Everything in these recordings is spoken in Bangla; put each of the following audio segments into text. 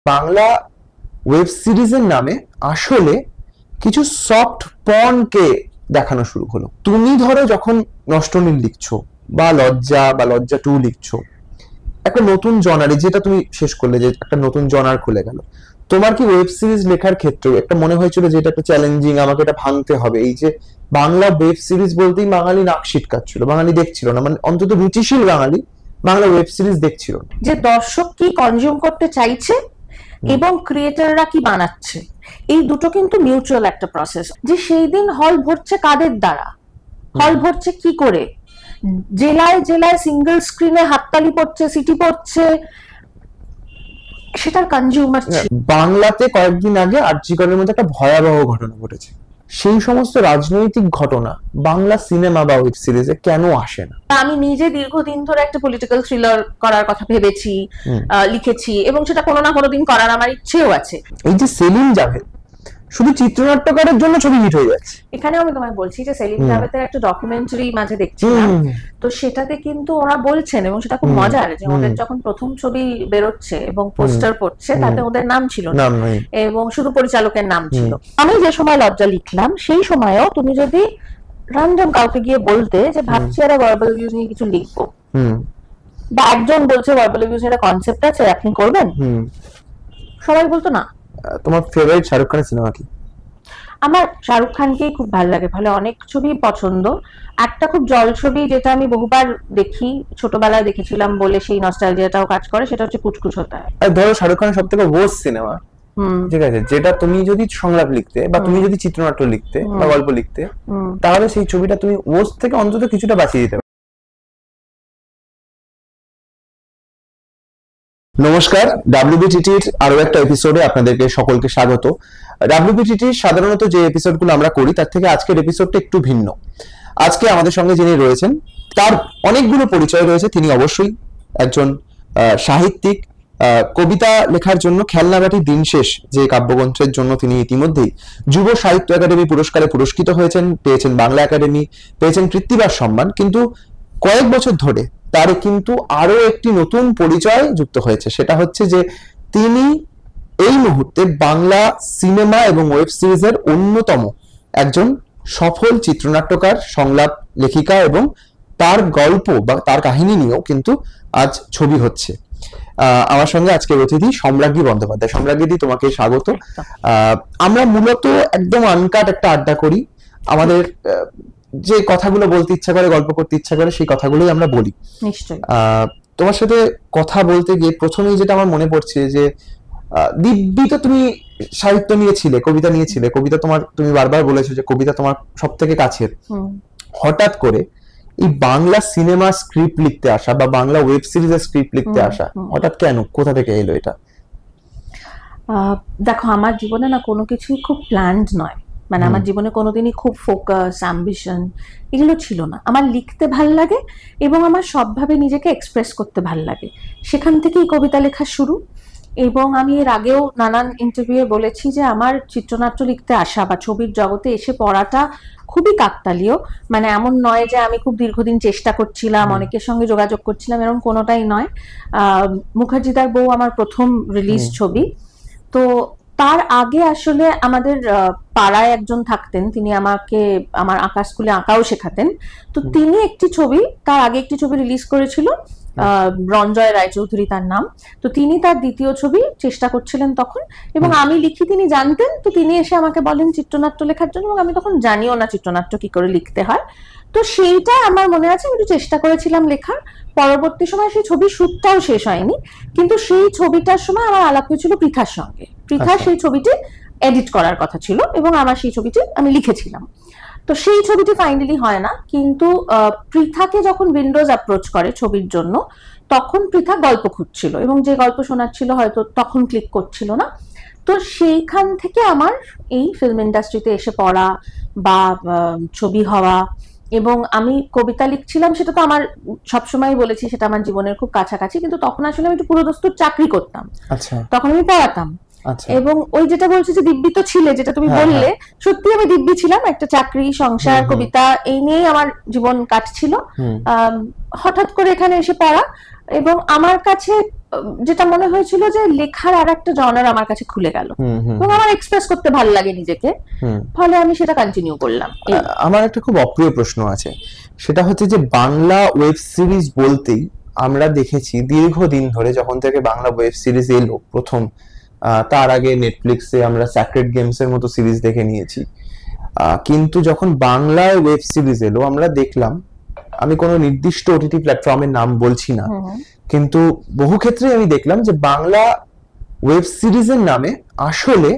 বাংলা ওয়েব সিরিজের নামে আসলে কিছু সফট পর্নকে দেখানো শুরু হলো। তুমি ধরো যখন নষ্টনীল লিখছো বা লজ্জা 2 লিখছো, একটা নতুন জনারে, যেটা তুমি শেষ করলে যে একটা নতুন জনার খুলে গেল, তোমার কি ওয়েব সিরিজ লেখার ক্ষেত্রে একটা মনে হয়েছিল যে এটা একটা চ্যালেঞ্জিং, আমাকে এটা ভাঙতে হবে? এই যে বাংলা ওয়েব সিরিজ বলতেই বাঙালি নাক সিটকাচ্ছিল, বাঙালি দেখছিল না, মানে অন্তত রুচিশীল বাঙালি বাংলা ওয়েব সিরিজ দেখছিল না। যে দর্শক কি কনজিউম করতে চাইছে এবং ক্রিয়েটররা কি বানাচ্ছে, এই দুটো কিন্তু মিউচুয়াল একটা প্রসেস। যে সেই দিন হল ভরছে কাদের দ্বারা, হল ভরছে কি করে, জেলায় জেলায় সিঙ্গেল স্ক্রিনে হাততালি পড়ছে, সিটি পড়ছে, সেটার কনজিউমার ছিল। বাংলাতে কয়েকদিন আগে আরজিকরের মধ্যে একটা ভয়াবহ ঘটনা ঘটেছে। সেই সমস্ত রাজনৈতিক ঘটনা বাংলা সিনেমা বা ওয়েব সিরিজে কেন আসে না? আমি নিজে দীর্ঘদিন ধরে একটা পলিটিক্যাল থ্রিলার করার কথা ভেবেছি, লিখেছি, এবং সেটা কোনো না কোনো দিন করার আমার ইচ্ছেও আছে। এই যে সেলিম জাভেদ শুধু চিত্রনাট্যকারের জন্য ছবি হিট হয়ে যাচ্ছে। এখানেও আমি তোমায় বলছি যে সেলিম জাভেদের একটা ডকুমেন্টারি মাঝে দেখছিলাম, তো সেটাতে কিন্তু ওরা বলছেন, এবং সেটা খুব মজার, যে ওদের যখন প্রথম ছবি বেরোচ্ছে এবং পোস্টার পড়ছে তাতে ওদের নাম ছিল না এবং শুধু পরিচালকের নাম ছিল। আমি যে সময় লজ্জা লিখলাম সেই সময়ও তুমি যদি র্যান্ডম কাউকে গিয়ে বলতে যে ভাবছি একটা ভার্বাল অ্যাবিউজ নিয়ে কিছু লিখবো, বা একজন বলছে ভার্বাল অ্যাবিউজ এর কনসেপ্ট আছে, আপনি করবেন, সবাই বলতো না। তোমার ফেভারিট শাহরুখ খানের সিনেমা কি? আমার শাহরুখ খানকেই খুব ভালো লাগে, ফলে অনেক ছবি পছন্দ। একটা খুব জল ছবি যেটা আমি বহুবার দেখি, ছোটবেলায় দেখেছিলাম বলে সেই নস্টালজিয়াটাও কাজ করে, সেটা হচ্ছে কুছ কুছ হোতা হ্যায়। ধরো শাহরুখ খানের সবথেকে ওয়ার্স্ট সিনেমা, ঠিক আছে, যেটা তুমি যদি সংলাপ লিখতে বা তুমি যদি চিত্রনাট্য লিখতে বা গল্প লিখতে, তাহলে সেই ছবিটা তুমি ওয়ার্স্ট থেকে অন্তত কিছুটা বাঁচিয়ে দিতে পারো। নমস্কার, ডাব্লিউবিটিটির আরো একটা এপিসোডে আপনাদেরকে সকলকে স্বাগত। ডাব্লিউবিটিটির সাধারণত যে এপিসোডগুলো আমরা করি তার থেকে আজকের এপিসোডটা একটু ভিন্ন। আজকে আমাদের সঙ্গে যিনি রয়েছেন তার অনেকগুলো পরিচয় রয়েছে। তিনি অবশ্যই একজন সাহিত্যিক। কবিতা লেখার জন্য খেলনাবাটি দিনশেষ যে কাব্যগ্রন্থের জন্য তিনি ইতিমধ্যেই যুব সাহিত্য একাডেমি পুরস্কারে পুরস্কৃত হয়েছেন, পেয়েছেন বাংলা একাডেমি, পেয়েছেন কৃত্তিবাস সম্মান। কিন্তু কয়েক বছর ধরে তার কিন্তু আরো একটি নতুন পরিচয় যুক্ত হয়েছে, সেটা হচ্ছে যে তিনি এই মুহূর্তে বাংলা সিনেমা এবং ওয়েব সিরিজের অন্যতম একজন সফল চিত্রনাট্যকার, সংলাপ লেখিকা, এবং তার গল্প বা তার কাহিনী নিয়েও কিন্তু আজ ছবি হচ্ছে। আমার সঙ্গে আজকের অতিথি সম্রাজ্ঞী বন্দ্যোপাধ্যায়। সম্রাজ্ঞীদি, তোমাকে স্বাগত। আমরা মূলত একদম আনকাট একটা আড্ডা করি। আমাদের যে কথাগুলো বলতে ইচ্ছা করে, গল্প করতে ইচ্ছা করে, সেই কথাগুলোই আমরা বলি। নিশ্চয়ই। তোমার সাথে কথা বলতে গিয়ে প্রথমেই যেটা আমার মনে পড়ছে যে দিব্যি তো তুমি সাহিত্য নিয়েছিলে, কবিতা নিয়েছিলে, কবিতা তুমি বারবার বলেছো যে কবিতা তোমার সব থেকে কাছের। হঠাৎ করে এই বাংলা সিনেমা স্ক্রিপ্ট লিখতে আসা বা বাংলা ওয়েব সিরিজের স্ক্রিপ্ট লিখতে আসা হঠাৎ কেন, কোথা থেকে এলো এটা? দেখো, আমার জীবনে না কোনো কিছুই খুব প্ল্যান্ড নয়, মানে আমার জীবনে কোনোদিনই খুব ফোকাস, অ্যাম্বিশন এগুলো ছিল না। আমার লিখতে ভাল লাগে এবং আমার সবভাবে নিজেকে এক্সপ্রেস করতে ভাল লাগে, সেখান থেকেই কবিতা লেখা শুরু। এবং আমি এর আগেও নানান ইন্টারভিউয়ে বলেছি যে আমার চিত্রনাট্য লিখতে আসা বা ছবির জগতে এসে পড়াটা খুবই কাকতালীয়। মানে এমন নয় যে আমি খুব দীর্ঘদিন চেষ্টা করছিলাম, অনেকের সঙ্গে যোগাযোগ করছিলাম, এরকম কোনোটাই নয়। মুখার্জিদার বউ আমার প্রথম রিলিজ ছবি। তো তার আগে আসলে আমাদের পাড়ায় একজন থাকতেন, তিনি আমাকে আমার আঁকা স্কুলে আঁকাও শেখাতেন। তো তিনি একটি ছবি, তার আগে একটি ছবি রিলিজ করেছিল, রঞ্জয় রায়চৌধুরী তার নাম। তো তিনি তার দ্বিতীয় ছবি চেষ্টা করছিলেন তখন, এবং আমি লিখি তিনি জানতেন। তো তিনি এসে আমাকে বলেন চিত্রনাট্য লেখার জন্য, এবং আমি তখন জানিও না চিত্রনাট্য কি করে লিখতে হয়। তো সেইটা আমার মনে আছে, আমি একটু চেষ্টা করেছিলাম লেখার। পরবর্তী সময় সেই ছবির শুটটাও শেষ হয়নি, কিন্তু সেই ছবিটার সময় আমার আলাপ হয়েছিল পৃথার সঙ্গে। পৃথা সেই ছবিটি এডিট করার কথা ছিল এবং আমার সেই ছবিটি আমি লিখেছিলাম। তো সেই ছবিটি ফাইনালি হয় না, কিন্তু পৃথাকে যখন উইন্ডোজ অ্যাপ্রোচ করে ছবির জন্য, তখন পৃথা গল্প খুঁজছিল এবং যে গল্প শোনাচ্ছিল হয়তো তখন ক্লিক করছিল না। তো সেইখান থেকে আমার এই ফিল্ম ইন্ডাস্ট্রিতে এসে পড়া বা ছবি হওয়া। এবং আমি কবিতা লিখছিলাম, সেটা তো আমার সবসময় বলেছি সেটা আমার জীবনের খুব কাছাকাছি, কিন্তু তখন আসলে আমি একটু পুরোদস্তুর চাকরি করতাম, তখন আমি পড়াতাম। এবং ওই যেটা বলছি যে দিব্যি তো ছিলে, যেটা তুমি বললে, সত্যি আমি দিব্যি ছিলাম। একটা চাকরি, সংসার, কবিতা এই নিয়েই আমার জীবন কাটছিল। হঠাৎ করে এখানে এসে পড়া, এবং আমার কাছে যেটা মনে হয়েছিল যে লেখার আর একটা জনার আমার কাছে খুলে গেল এবং আমার এক্সপ্রেস করতে ভালো লাগে নিজেকে, ফলে আমি সেটা কন্টিনিউ করলাম। আমার একটা খুব অপ্রিয় প্রশ্ন আছে, সেটা হচ্ছে যে বাংলা ওয়েব সিরিজ বলতেই আমরা দেখেছি দীর্ঘদিন ধরে, যখন থেকে বাংলা ওয়েব সিরিজ এলো প্রথম, তার আগে নেটফ্লিক্সে আমরা স্যাক্রেড গেমস এর মতো সিরিজ দেখে নিয়েছি, কিন্তু যখন বাংলায় ওয়েব সিরিজ এলো আমরা দেখলাম, আমি কোনো নির্দিষ্ট ওটিটি প্ল্যাটফর্মের নাম বলছি না, কিন্তু বহু ক্ষেত্রে আমি দেখলাম যে বাংলা ওয়েব সিরিজের নামে আসলে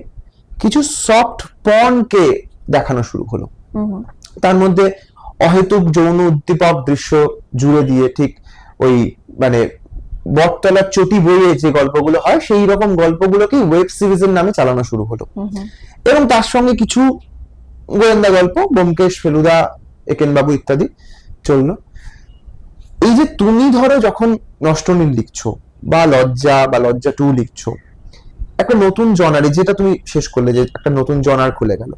কিছু সফট পর্নকে দেখানো শুরু হলো। তার মধ্যে অহেতুক যৌন উদ্দীপক দৃশ্য জুড়ে দিয়ে ঠিক ওই মানে বটতলার চটি বইয়ে যে গল্পগুলো হয় সেই রকম গল্পগুলোকে ওয়েব সিরিজের নামে চালানো শুরু হলো, এবং তার সঙ্গে কিছু গোয়েন্দা গল্প, ব্যোমকেশ, ফেলুদা, একেনবাবু ইত্যাদি চললো। এই যে তুমি ধরো যখন নষ্টনীল লিখছো বা লজ্জা 2 লিখছো, একটা নতুন জনারে, যেটা তুমি শেষ করলে যে একটা নতুন জনার খুলে গেল,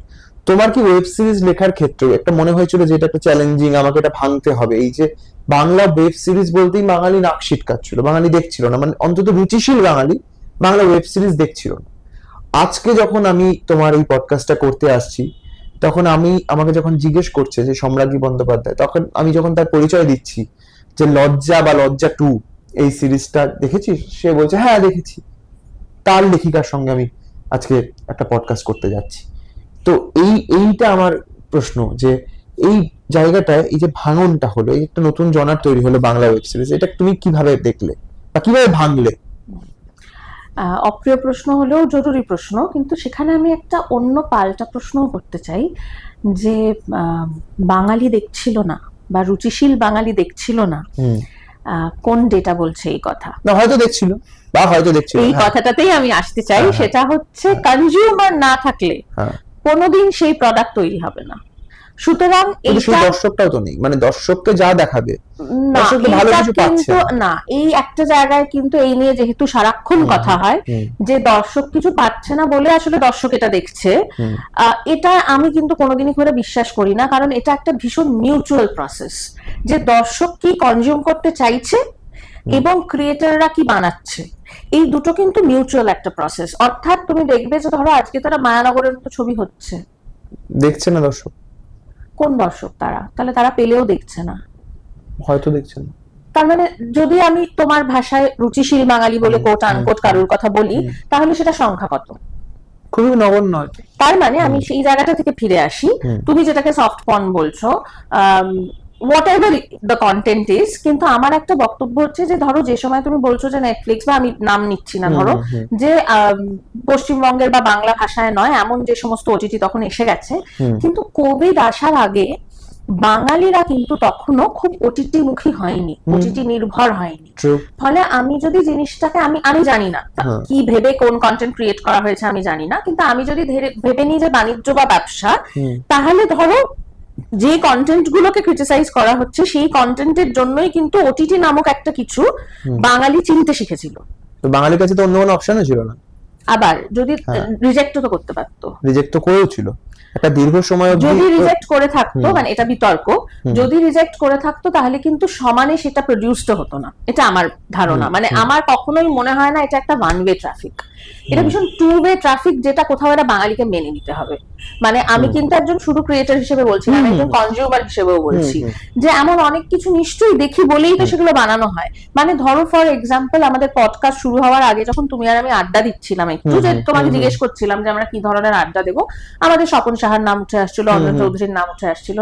তোমার কি ওয়েব সিরিজ লেখার ক্ষেত্রে একটা মনে হয়েছিল যে এটা একটা চ্যালেঞ্জিং, আমাকে এটা ভাঙতে হবে? এই যে বাংলা ওয়েব সিরিজ বলতেই বাঙালি নাক সিটকাচ্ছিল, বাঙালি দেখছিল না, মানে অন্তত রুচিশীল বাঙালি বাংলা ওয়েব সিরিজ দেখছিল না। আজকে যখন আমি তোমার এই পডকাস্টটা করতে আসছি, তখন আমাকে যখন জিজ্ঞেস করছে যে সম্রাজ্ঞী বন্দ্যোপাধ্যায়, তখন আমি যখন তার পরিচয় দিচ্ছি যে লজ্জা 2 এই সিরিজটা দেখেছিস, সে বলছে হ্যাঁ দেখেছি। তার লেখিকার সঙ্গে আমি আজকে একটা পডকাস্ট করতে যাচ্ছি। তো এইটা আমার প্রশ্ন, যে এই জায়গাটায় এই যে ভাঙনটা হলো, এই একটা নতুন জনার তৈরি হলো বাংলা ওয়েব সিরিজ, এটা তুমি কিভাবে দেখলে বা কিভাবে ভাঙলে? অপ্রিয় প্রশ্ন হলেও জরুরি প্রশ্ন, কিন্তু সেখানে আমি একটা অন্য পাল্টা প্রশ্ন করতে চাই, যে বাঙালি দেখছিল না বা রুচিশীল বাঙালি দেখছিল না, কোন ডেটা বলছে এই কথা? না, হয়তো দেখছিল বা হয়তো দেখছিল, এই কথাটাতেই আমি আসতে চাই। সেটা হচ্ছে কনজিউমার না থাকলে কোনোদিন সেই প্রোডাক্ট তৈরি হবে না। সুতরাং এই দর্শকটাও তো নেই, মানে দর্শককে যা দেখাবে না, এই একটা জায়গায় কিন্তু এই নিয়ে যেহেতু সারাক্ষণ কথা হয় যে দর্শক কিছু পাচ্ছে না বলে আসলে দর্শক এটা দেখছে, এটা আমি কিন্তু কোনোদিনই করে বিশ্বাস করি না। কারণ এটা একটা ভীষণ মিউচুয়াল প্রসেস, যে দর্শক কি কনজিউম করতে চাইছে এবং ক্রিয়েটররা কি বানাচ্ছে, এই দুটো কিন্তু মিউচুয়াল একটা প্রসেস। অর্থাৎ তুমি দেখবে যে ধরো আজকে তারা মায়ানগরের মতো ছবি হচ্ছে, দেখছে না দর্শক। কোন দর্শক? তাহলে তারা পেলেও দেখছে না, হয়তো দেখছে না। তার মানে যদি আমি তোমার ভাষায় রুচিশীল বাঙালি বলে কোট আনকোট কারুর কথা বলি, তাহলে সেটা সংখ্যা কত? খুবই নগণ্য। তার মানে আমি সেই জায়গাটা থেকে ফিরে আসি, তুমি যেটাকে সফট পর্ন বলছো, whatever the content is, কিন্তু আমার একটা বক্তব্য হচ্ছে যে ধরো যে সময় তুমি বলছো যে নেটফ্লিক্স, বা আমি নাম নিচ্ছি না, ধরো যে পশ্চিমবঙ্গের বা বাংলা ভাষায় নয় এমন যে সমস্ত ওটিটি তখন এসে গেছে, কিন্তু কোভিড আসার আগে বাঙালিরা কিন্তু তখনও খুব ওটিটি মুখী হয়নি, ওটিটি নির্ভর হয়নি। ফলে আমি যদি জিনিসটাকে আমি জানি না কি ভেবে কোন কন্টেন্ট ক্রিয়েট করা হয়েছে আমি জানি না, কিন্তু আমি যদি ভেবে নিই যে বাণিজ্য বা ব্যবসা, তাহলে ধরো যে কন্টেন্ট গুলোকে ক্রিটিসাইজ করা হচ্ছে সেই কন্টেন্টের জন্যই কিন্তু ওটিটি নামক একটা কিছু বাঙালি চিনতে শিখেছিল। তো বাঙালির কাছে তো অন্য কোনো অপশনই ছিল না। আবার যদি রিজেক্টও তো করতে পারতো, রিজেক্ট তো করেছিল একটা দীর্ঘ সময়। যদি রিজেক্ট করে থাকতো, মানে এটা বিতর্ক, যদি রিজেক্ট করে থাকতো তাহলে কিন্তু সমানে সেটা প্রডিউসড হতো না, এটা আমার ধারণা। মানে আমার কখনোই মনে হয় না এটা একটা ওয়ান ওয়ে ট্রাফিক, এটা ভীষণ টু ওয়ে ট্রাফিক, যেটা কোথাও একটা বাঙালিকে মেনে নিতে হবে। মানে আমি কিন্তু একজন শুধু ক্রিয়েটর হিসেবে বলছি না, আমি একজন কনজিউমার হিসেবেও বলছি যে এমন অনেক কিছু নিশ্চয়ই দেখি বলেই তো সেগুলো বানানো হয়। মানে ধরো ফর এক্সাম্পল, আমাদের পডকাস্ট শুরু হওয়ার আগে যখন তুমি আর আমি আড্ডা দিচ্ছিলাম, একটু যে তোমাকে জিজ্ঞেস করছিলাম যে আমরা কি ধরনের আড্ডা দেবো, আমাদের স্বপন সাহার নাম উঠে আসছিল, অঞ্জন চৌধুরীর নাম উঠে আসছিল।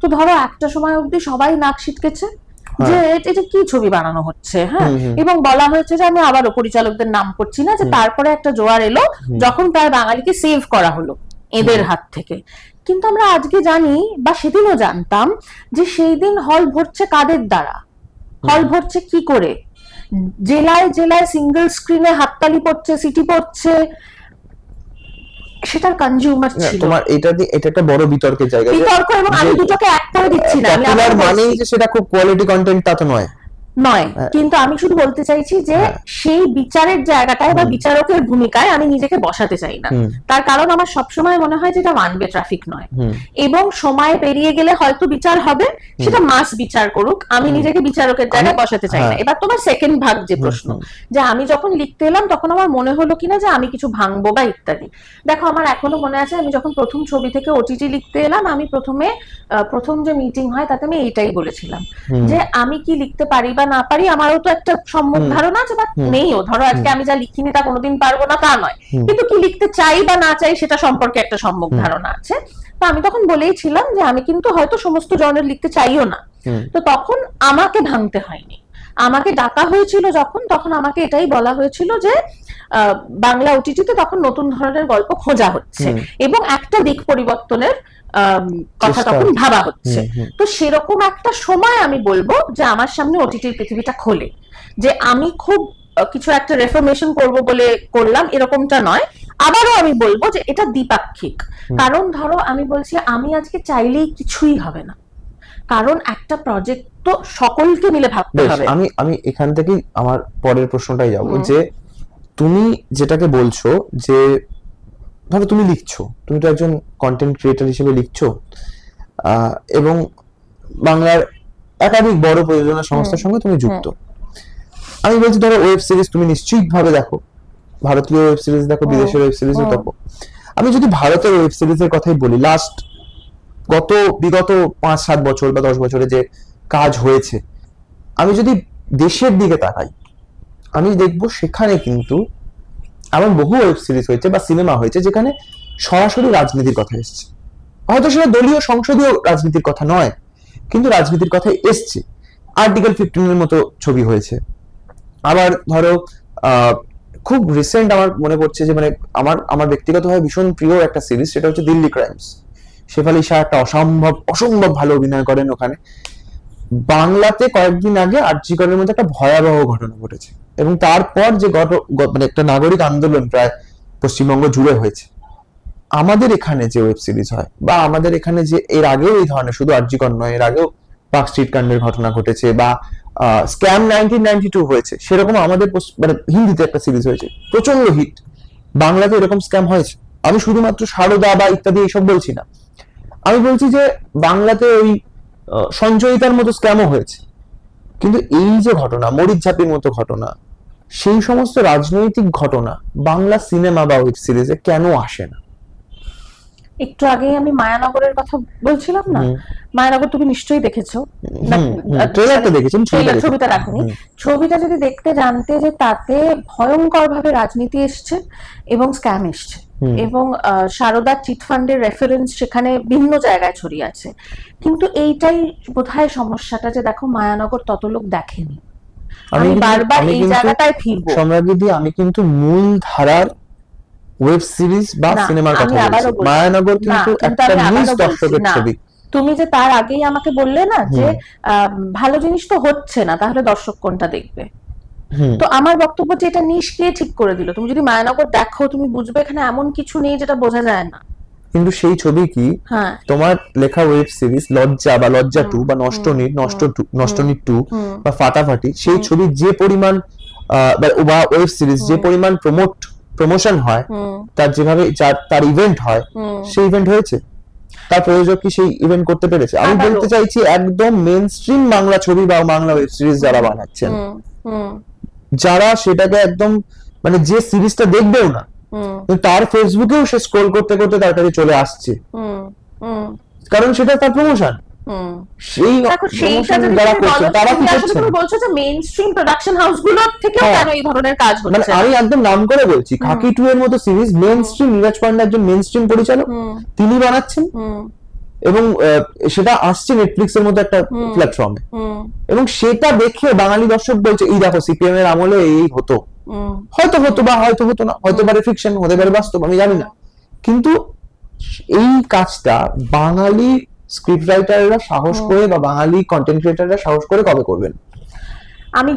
তো ধরো একটা সময় অব্দি সবাই নাক সিটকেছে যে এটা কি ছবি বানানো হচ্ছে, হ্যাঁ, এবং বলা হয়েছে যে আমি আবারও পরিচালকদের নাম করছি না, যে তারপরে একটা জোয়ার এলো যখন প্রায় বাঙালিকে সেভ করা হলো এদের হাত থেকে। কিন্তু আমরা আজকে জানি, বা সেদিনও জানতাম, যে সেই দিন হল ভরছে কাদের দ্বারা, হল ভরছে কি করে, জেলায় জেলায় সিঙ্গেল স্ক্রিনে হাততালি পড়ছে, সিটি পড়ছে, সেটার কনজিউমার ছিল। তোমার এটা একটা বড় বিতর্কের জায়গা, বিতর্ক, এবং আমি দুটোকে এক করে দিচ্ছি না, আমি মানে যে সেটা খুব কোয়ালিটি কন্টেন্ট তা তো নয়। নয়, কিন্তু আমি শুধু বলতে চাইছি যে সেই বিচারের জায়গাটায় বা বিচারকের ভূমিকায় আমি নিজেকে বসাতে চাই না। তার কারণ আমার সবসময় মনে হয় যে এটা ওয়ান ওয়ে ট্রাফিক নয়, এবং সময় পেরিয়ে গেলে হয়তো বিচার হবে, সেটা মাস বিচার করুক, আমি নিজেকে বিচারকের জায়গায় বসাতে চাই না। এবার তোমার সেকেন্ড ভাগ যে প্রশ্ন, যে আমি যখন লিখতে এলাম তখন আমার মনে হলো কিনা যে আমি কিছু ভাঙবো বা ইত্যাদি। দেখো আমার এখনো মনে আছে, আমি যখন প্রথম ছবি থেকে ওটিটি লিখতে এলাম, আমি প্রথম যে মিটিং হয় তাতে আমি এইটাই বলেছিলাম যে আমি কি লিখতে পারি বা না পারি আমারও তো একটা সম্যক ধারণা আছে, বা নেইও। ধরো আজকে আমি যা লিখিনি তা কোনোদিন পারবো না তা নয়, কিন্তু কি লিখতে চাই বা না চাই সেটা সম্পর্কে একটা সম্যক ধারণা আছে। তো আমি তখন বলেইছিলাম যে আমি কিন্তু হয়তো সমস্ত জনের লিখতে চাইও না। তো তখন আমাকে ভাঙতে হয়নি, আমাকে ডাকা হয়েছিল তখন আমাকে এটাই বলা হয়েছিল যে বাংলা ওটিটিতে তখন নতুন ধরনের গল্প খোঁজা হচ্ছে এবং একটা দিক পরিবর্তনের কথা তখন ভাবা হচ্ছে। তো সেরকম একটা সময় আমি বলবো যে আমার সামনে ওটিটির পৃথিবীটা খোলে, যে আমি খুব কিছু একটা রেফরমেশন করব বলে করলাম এরকমটা নয়। আবারও আমি বলবো যে এটা দ্বিপাক্ষিক, কারণ ধরো আমি বলছি আমি আজকে চাইলেই কিছুই হবে না, কারণ একটা প্রজেক্ট তো সকলকে মিলে ভাবতে হবে। আমি এখান থেকেই আমার পরের প্রশ্নটাই যাব, যে তুমি যেটাকে বলছো যে ধরো তুমি লিখছো, তুমি তো একজন কন্টেন্ট ক্রিয়েটর হিসেবে লিখছো, এবং বাংলার একাধিক বড় প্রযোজনা সংস্থার সঙ্গে তুমি যুক্ত। আমি বলছি ধরো ওয়েব সিরিজ তুমি নিশ্চিত ভাবে দেখো, ভারতীয় ওয়েব সিরিজ দেখো, বিদেশের ওয়েব সিরিজও দেখো। আমি যদি ভারতের ওয়েব সিরিজের কথাই বলি, বিগত 5-7 বছর বা 10 বছরে যে কাজ হয়েছে, আমি যদি দেশের দিকে তাকাই, আমি দেখবো সেখানে কিন্তু এমন বহু ওয়েব সিরিজ হয়েছে বা সিনেমা হয়েছে যেখানে সরাসরি রাজনীতির কথা এসছে। হয়তো সেটা দলীয় সংসদীয় রাজনীতির কথা নয়, কিন্তু রাজনীতির কথা এসছে। আর্টিকেল 15 এর মতো ছবি হয়েছে। আবার ধরো খুব রিসেন্ট আমার মনে পড়ছে যে মানে আমার ব্যক্তিগতভাবে ভীষণ প্রিয় একটা সিরিজ, সেটা হচ্ছে দিল্লি ক্রাইমস। শেফালি শাহ একটা অসম্ভব ভালো অভিনয় করেন ওখানে। বাংলাতে কয়েকদিন আগে আরজিকরের মধ্যে একটা ভয়াবহ ঘটনা ঘটেছে, এবং তারপর যে মানে একটা নাগরিক আন্দোলন প্রায় পশ্চিমবঙ্গ জুড়ে হয়েছে। আমাদের এখানে যে ওয়েব সিরিজ হয়, বা আমাদের এখানে যে এর আগেও এই ধরনের, শুধু আরজিকর নয়, এর আগেও পার্ক স্ট্রিট কাণ্ডের ঘটনা ঘটেছে, বা স্ক্যাম 1992 হয়েছে, সেরকম আমাদের মানে হিন্দিতে একটা সিরিজ হয়েছে প্রচন্ড হিট। বাংলাতে এরকম স্ক্যাম হয়েছে। আমি শুধুমাত্র সারদা বা ইত্যাদি এইসব বলছি না, আমি বলছি যে বাংলাতে ওই সঞ্চয়িতার মতো স্ক্যামও হয়েছে। কিন্তু এই যে ঘটনা, মরিচঝাপির মতো ঘটনা, সেই সমস্ত রাজনৈতিক ঘটনা বাংলা সিনেমা বা ওয়েব সিরিজে কেন আসে না? একটু আগে আমি মায়ানগরের কথা বলছিলাম না, মায়ানগর তুমি নিশ্চয়ই দেখেছো, ট্রেলারটা দেখেছেন, ছবিটা রাখুনি। ছবিটা যদি দেখতে জানতে যে তাতে ভয়ঙ্কর ভাবে রাজনীতি এসছে এবং স্ক্যাম এসছে, এবং সারদা চিটফান্ডের রেফারেন্স সেখানে ভিন্ন জায়গায় ছড়িয়ে আছে। কিন্তু এইটাই বোধহয় সমস্যাটা, যে দেখো মায়ানগর তত লোক দেখেনি। আমি বারবার এই জায়গাটায় ফিরবো সম্রাজ্ঞী, আমি কিন্তু মূল ধারার ওয়েব সিরিজ বা সিনেমার কথা বলছি। মায়ানগর কিন্তু একটা নিউজ দর্শকের ছবি। তুমি যে তার আগেই আমাকে বললে না যে ভালো জিনিস তো হচ্ছে না, তাহলে দর্শক কোনটা দেখবে? তো আমার বক্তব্য যে এটা নিশ কে ঠিক করে দিল? তুমি যদি মায়ানগর দেখো তুমি বুঝবে এখানে এমন কিছু নেই যেটা বোঝা যায় না। কিন্তু সেই ছবি কি তোমার লেখা ওয়েব সিরিজ লজ্জা বা লজ্জা 2 বা নষ্টনীর 2 বা ফাটাফাটি, সেই ছবি যে পরিমাণ বা ওয়েব সিরিজ যে পরিমাণ প্রমোশন হয়, তার যেভাবে তার ইভেন্ট হয়, সেই ইভেন্ট হয়েছে? তার প্রযোজক কি সেই ইভেন্ট করতে পেরেছে? আমি বলতে চাইছি একদম মেইনস্ট্রিম বাংলা ছবি বা বাংলা ওয়েব সিরিজ যারা বানাচ্ছেন, যারা সেটাকে একদম মানে যে সিরিজটা দেখবেও না, তার ফেসবুকেও সে স্ক্রল করতে করতে তার কাছে চলে আসছে, কারণ সেটা তার প্রমোশন। সেই যারা করছে তারা কি করছে? বলছো যে মেইনস্ট্রিম প্রোডাকশন হাউসগুলো থেকে কেন এই ধরনের কাজ হচ্ছে? মানে আমি একদম নাম করে বলছি, খাকি 2 এর মতো সিরিজ মেইনস্ট্রিম, নীরজ পান্ডা একজন মেইনস্ট্রিম পরিচালক, তিনি বানাচ্ছেন, এবং সেটা আসছে নেটফ্লিক্স এর মতো একটা প্ল্যাটফর্মে, এবং সেটা দেখে বাঙালি দর্শক বলছে এই দেখো সিপিএম এর আমলে এই হতো, হয়তো হতো বা হয়তো হতো না, হয়তো পারে ফিকশন, হতে পারে বাস্তব, আমি জানি না। কিন্তু এই কাজটা বাঙালি স্ক্রিপ্ট রাইটাররা সাহস করে বা বাঙালি কন্টেন্ট ক্রিয়েটররা সাহস করে কবে করবেন? আমি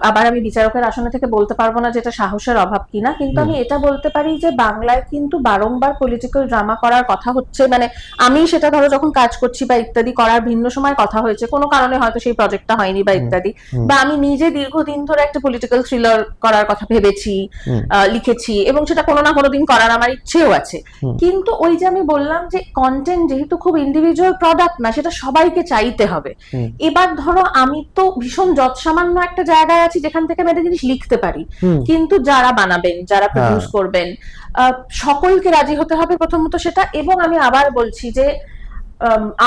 আবার আমি বিচারকের আসনে থেকে বলতে পারবো না যে এটা সাহসের অভাব কিনা, কিন্তু আমি এটা বলতে পারি যে বাংলায় কিন্তু বারংবার পলিটিক্যাল ড্রামা করার কথা হচ্ছে। মানে আমি সেটা ধরো যখন কাজ করছি বা ইত্যাদি করার ভিন্ন সময় কথা হয়েছে, কোনো কারণে হয়তো সেই প্রজেক্টটা হয়নি বা ইত্যাদি, বা আমি নিজে দীর্ঘদিন ধরে একটা পলিটিক্যাল থ্রিলার করার কথা ভেবেছি, লিখেছি, এবং সেটা কোনো না কোনো দিন করার আমার ইচ্ছেও আছে। কিন্তু ওই যে আমি বললাম যে কন্টেন্ট যেহেতু খুব ইন্ডিভিজুয়াল প্রোডাক্ট না, সেটা সবাইকে চাইতে হবে। এবার ধরো আমি তো ভীষণ যৎসামান্য একটা জায়গায় আছি যেখান থেকে আমি একটা জিনিস লিখতে পারি, কিন্তু যারা বানাবেন, যারা প্রডিউস করবেন, সকলকে রাজি হতে হবে প্রথমত সেটা। এবং আমি আবার বলছি যে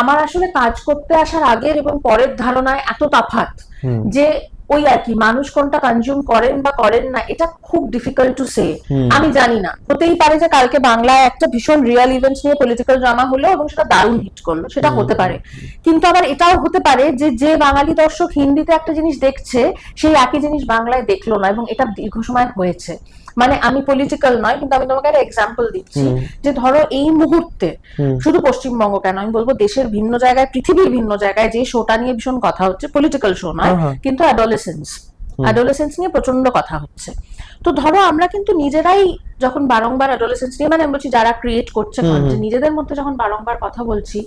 আমার আসলে কাজ করতে আসার আগের এবং পরের ধারণায় এত তফাৎ যে ওই আর কি, মানুষ কোনটা কনজিউম করেন বা করেন না এটা খুব ডিফিকাল্ট টু সে। আমি জানি না, হতেই পারে যে কালকে বাংলায় একটা ভীষণ রিয়েল ইভেন্টস নিয়ে পলিটিক্যাল ড্রামা হলো এবং সেটা দারুণ হিট করলো, সেটা হতে পারে। কিন্তু আবার এটাও হতে পারে যে যে বাঙালি দর্শক হিন্দিতে একটা জিনিস দেখছে সেই একই জিনিস বাংলায় দেখলো না, এবং এটা দীর্ঘ সময় হয়েছে। মানে আমি পলিটিক্যাল নয়, কিন্তু আমি তোমাকে একটা এক্সাম্পল দিচ্ছি যে ধরো এই মুহূর্তে শুধু পশ্চিমবঙ্গ কেন, আমি বলবো দেশের ভিন্ন জায়গায়, পৃথিবীর ভিন্ন জায়গায় যে শোটা নিয়ে ভীষণ কথা হচ্ছে, পলিটিক্যাল শো নয় কিন্তু অ্যাডোলেসেন্স নিয়ে প্রচন্ড কথা হচ্ছে। তো ধরো আমরা কিন্তু নিজেরাই যখন বারংবার অ্যাডোলেসেন্স নিয়ে, মানে আমি বলছি যারা ক্রিয়েট করছে কন্টেন্ট, নিজেদের মধ্যে যখন বারংবার কথা বলছি,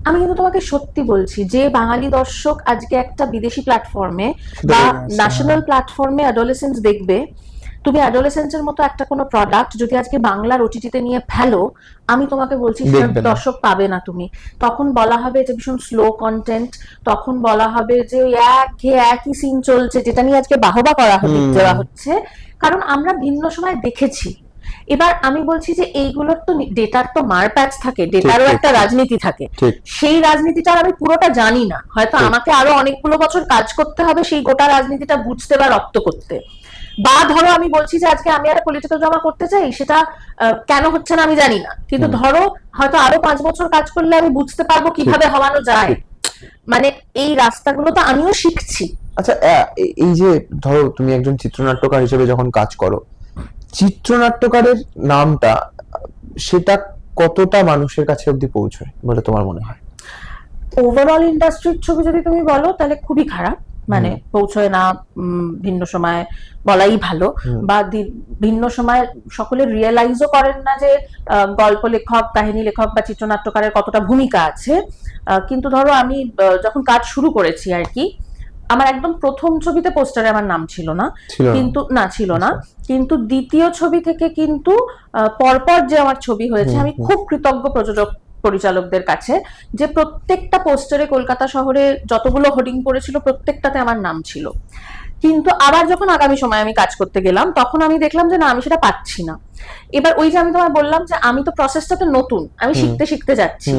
আমি কিন্তু তোমাকে সত্যি বলছি যে বাঙালি দর্শক আজকে একটা বিদেশি প্ল্যাটফর্মে বা ন্যাশনাল প্ল্যাটফর্মে অ্যাডোলেসেন্স দেখবে, তুমি অ্যাডোলেসেন্সের মতো একটা কোনো প্রোডাক্ট যদি আজকে বাংলার ওটিটিতে নিয়ে ফেলো, আমি তোমাকে বলছি দর্শক পাবে না তুমি। তখন বলা হবে যে ভীষণ স্লো কন্টেন্ট, তখন বলা হবে যে একই সিন চলছে, যেটা নিয়ে আজকে বাহবা করা দেওয়া হচ্ছে, কারণ আমরা ভিন্ন সময় দেখেছি। এবার আমি বলছি যে এইগুলোর তো ডেটার তো মারপ্যাচ থাকে, ডেটারও একটা রাজনীতি থাকে, সেই রাজনীতিটার আমি পুরোটা জানি না, হয়তো আমাকে আরো অনেকগুলো বছর কাজ করতে হবে সেই গোটা রাজনীতিটা বুঝতে বা রপ্ত করতে। বা ধরো আমি বলছি যে আজকে আমি একটা পলিটিক্যাল ড্রামা করতে চাই, সেটা কেন হচ্ছে না আমি জানি না, কিন্তু ধরো হয়তো আরো 5 বছর কাজ করলে আমি বুঝতে পারবো কিভাবে হওয়ানো যায়। মানে এই রাস্তাগুলো তো আমিও শিখছি। আচ্ছা, এই যে ধরো তুমি একজন চিত্রনাট্যকার হিসেবে যখন কাজ করো, চিত্রনাট্যকারের নামটা সেটা কতটা মানুষের কাছে অব্দি পৌঁছয় বলে তোমার মনে হয়? ওভারঅল ইন্ডাস্ট্রির ছবি যদি তুমি বলো তাহলে খুবই খারাপ, মানে পৌঁছয় না, ভিন্ন সময় বলাই ভালো, বা ভিন্ন সময় সকলে রিয়েলাইজও করেন না যে গল্প লেখক, কাহিনী লেখক বা চিত্রনাট্যকারের কতটা ভূমিকা আছে। কিন্তু ধরো আমি যখন কাজ শুরু করেছি আর কি, আমার একদম প্রথম ছবিতে পোস্টারে আমার নাম ছিল না, কিন্তু দ্বিতীয় ছবি থেকে কিন্তু পরপর যে আমার ছবি হয়েছে, আমি খুব কৃতজ্ঞ প্রযোজক পরিচালকদের কাছে যে প্রত্যেকটা পোস্টারে কলকাতা শহরে যতগুলো হোর্ডিং পড়েছিল প্রত্যেকটাতে আমার নাম ছিল। কিন্তু আবার যখন আগামী সময় আমি কাজ করতে গেলাম, তখন আমি দেখলাম যে না, আমি সেটা পাচ্ছি না। এবার ওই যে আমি তোমায় বললাম যে আমি তো প্রসেসটা নতুন, আমি শিখতে শিখতে যাচ্ছি।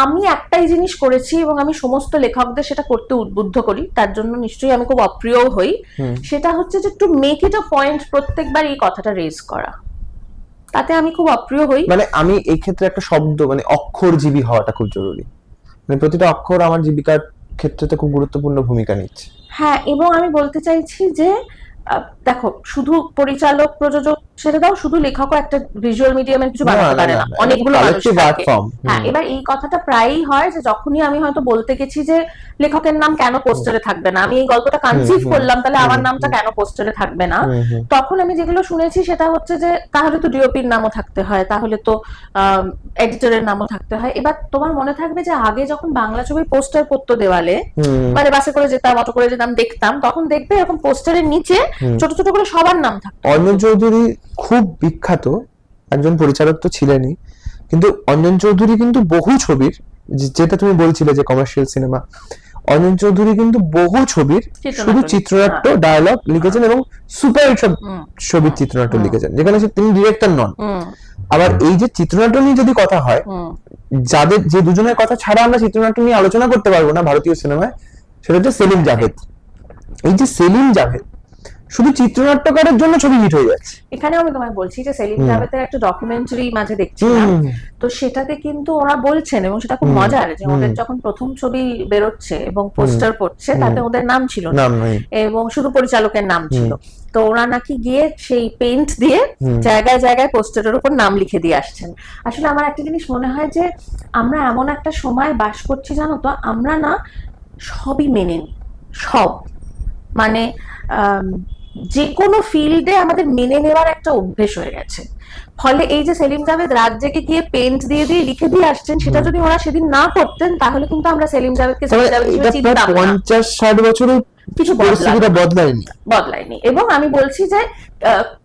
আমি একটাই জিনিস করেছি এবং আমি সমস্ত লেখকদের সেটা করতে উদ্বুদ্ধ করি, তার জন্য নিশ্চয়ই আমি খুব অপ্রিয় হই, সেটা হচ্ছে যে to make it a point প্রত্যেকবার এই কথাটা রেজ করা, তাতে আমি খুব অপ্রিয় হই। মানে আমি এই ক্ষেত্রে একটা শব্দ, মানে অক্ষরজীবী হওয়াটা খুব জরুরি, মানে প্রতিটা অক্ষর আমার জীবিকার ক্ষেত্রে খুব গুরুত্বপূর্ণ ভূমিকা নিচ্ছে। হ্যাঁ, এবং আমি বলতে চাইছি যে দেখো, শুধু পরিচালক প্রযোজক ছেড়ে দাও, শুধু লেখকও একটা ভিজুয়াল মিডিয়ামের কিছু বানাতে পারে না, অনেকগুলো মানুষ থাকে। হ্যাঁ, এবার এই কথাটা প্রায়ই হয় যে যখনই আমি হয়তো বলতে গেছি যে লেখকের নাম কেন পোস্টারে থাকবে না, আমি এই গল্পটা কনসিভ করলাম, তাহলে আমার নামটা কেন পোস্টারে থাকবে না, তখন আমি যেগুলো শুনেছি সেটা হচ্ছে যে তাহলে তো ডিওপির নামও থাকতে হয়, তাহলে তো এডিটরের নামও থাকতে হয়। এবার তোমার মনে থাকবে যে আগে যখন বাংলা ছবির পোস্টার পড়তো দেওয়ালে, মানে বাসে করে যেতাম, অটো করে যেতাম, দেখতাম, তখন দেখবে এরকম পোস্টারের নিচে ছোট ছোট করে সবার নাম থাকতো। অঞ্জন চৌধুরী খুব বিখ্যাত একজন পরিচালক তো ছিলেনই, কিন্তু অঞ্জন চৌধুরী কিন্তু বহু ছবির, যেটা তুমি বলছিলে যে কমার্শিয়াল সিনেমা, অঞ্জন চৌধুরী কিন্তু বহু ছবির শুধু চিত্রনাট্য ডায়ালগ লিখেছেন এবং সুপার হিট ছবির চিত্রনাট্য লিখেছেন, যেখানে তিনি ডিরেক্টর নন। আবার এই যে চিত্রনাট্য নিয়ে যদি কথা হয়, যাদের যে দুজনের কথা ছাড়া আমরা চিত্রনাট্য নিয়ে আলোচনা করতে পারবো না ভারতীয় সিনেমায়, সেটা হচ্ছে সেলিম জাভেদ। এই যে সেলিম জাভেদ শুধু চিত্রনাট্যকারের জন্য ছবি হিট হয়ে যাচ্ছে। এখানেও আমি তোমায় বলছি যে সেলিম জাভেদের একটা ডকুমেন্টারি মাঝে দেখছিলাম, তো সেটাতে কিন্তু ওরা বলছেন, এবং সেটা খুব মজার, যে ওদের যখন প্রথম ছবি বেরোচ্ছে এবং পোস্টার পড়ছে, তাতে ওদের নাম ছিল না এবং শুধু পরিচালকের নাম ছিল। তো ওরা নাকি গিয়ে সেই পেইন্ট দিয়ে জায়গায় জায়গায় পোস্টারের উপর নাম লিখে দিয়ে আসছেন। আসলে আমার একটা জিনিস মনে হয় যে আমরা এমন একটা সময় বাস করছি, জানো তো, আমরা না সবই মেনে নিই, সব, মানে যে কোনো ফিল্ডে আমাদের মেনে নেওয়ার একটা অভ্যেস হয়ে গেছে। ফলে এই যে সেলিম জাভেদ রাত জেগে গিয়ে পেন্ট দিয়ে দিয়ে লিখে দিয়ে আসছেন, সেটা যদি ওরা সেদিন না করতেন তাহলে কিন্তু আমরা সেলিম জাভেদকে সেলিম জাভেদ হিসেবে চিনতাম না। 50-60 বছরের কিছু বদলায়নি। এবং আমি বলছি যে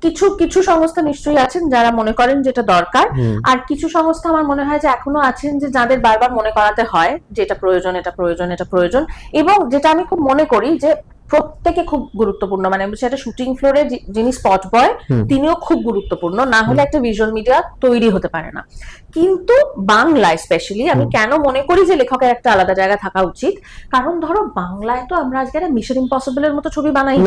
কিছু কিছু সংস্থা নিশ্চয়ই আছেন যারা মনে করেন যেটা দরকার, আর কিছু সংস্থা আমার মনে হয় যে এখনো আছেন যে যাদের বারবার মনে করাতে হয় যে এটা প্রয়োজন, এটা প্রয়োজন, এটা প্রয়োজন। এবং যেটা আমি খুব মনে করি যে প্রত্যেকে খুব গুরুত্বপূর্ণ, মানে সেটা শুটিং ফ্লোরে যিনি স্পট বয় তিনিও খুব গুরুত্বপূর্ণ, না হলে একটা ভিজুয়াল মিডিয়া তৈরি হতে পারে না। কিন্তু বাংলায় স্পেশালি আমি কেন মনে করি যে লেখকের একটা আলাদা জায়গা থাকা উচিত, কারণ ধরো বাংলায় তো আমরা আজকে একটা মিশন ইম্পসিবল এর মতো ছবি বানাই,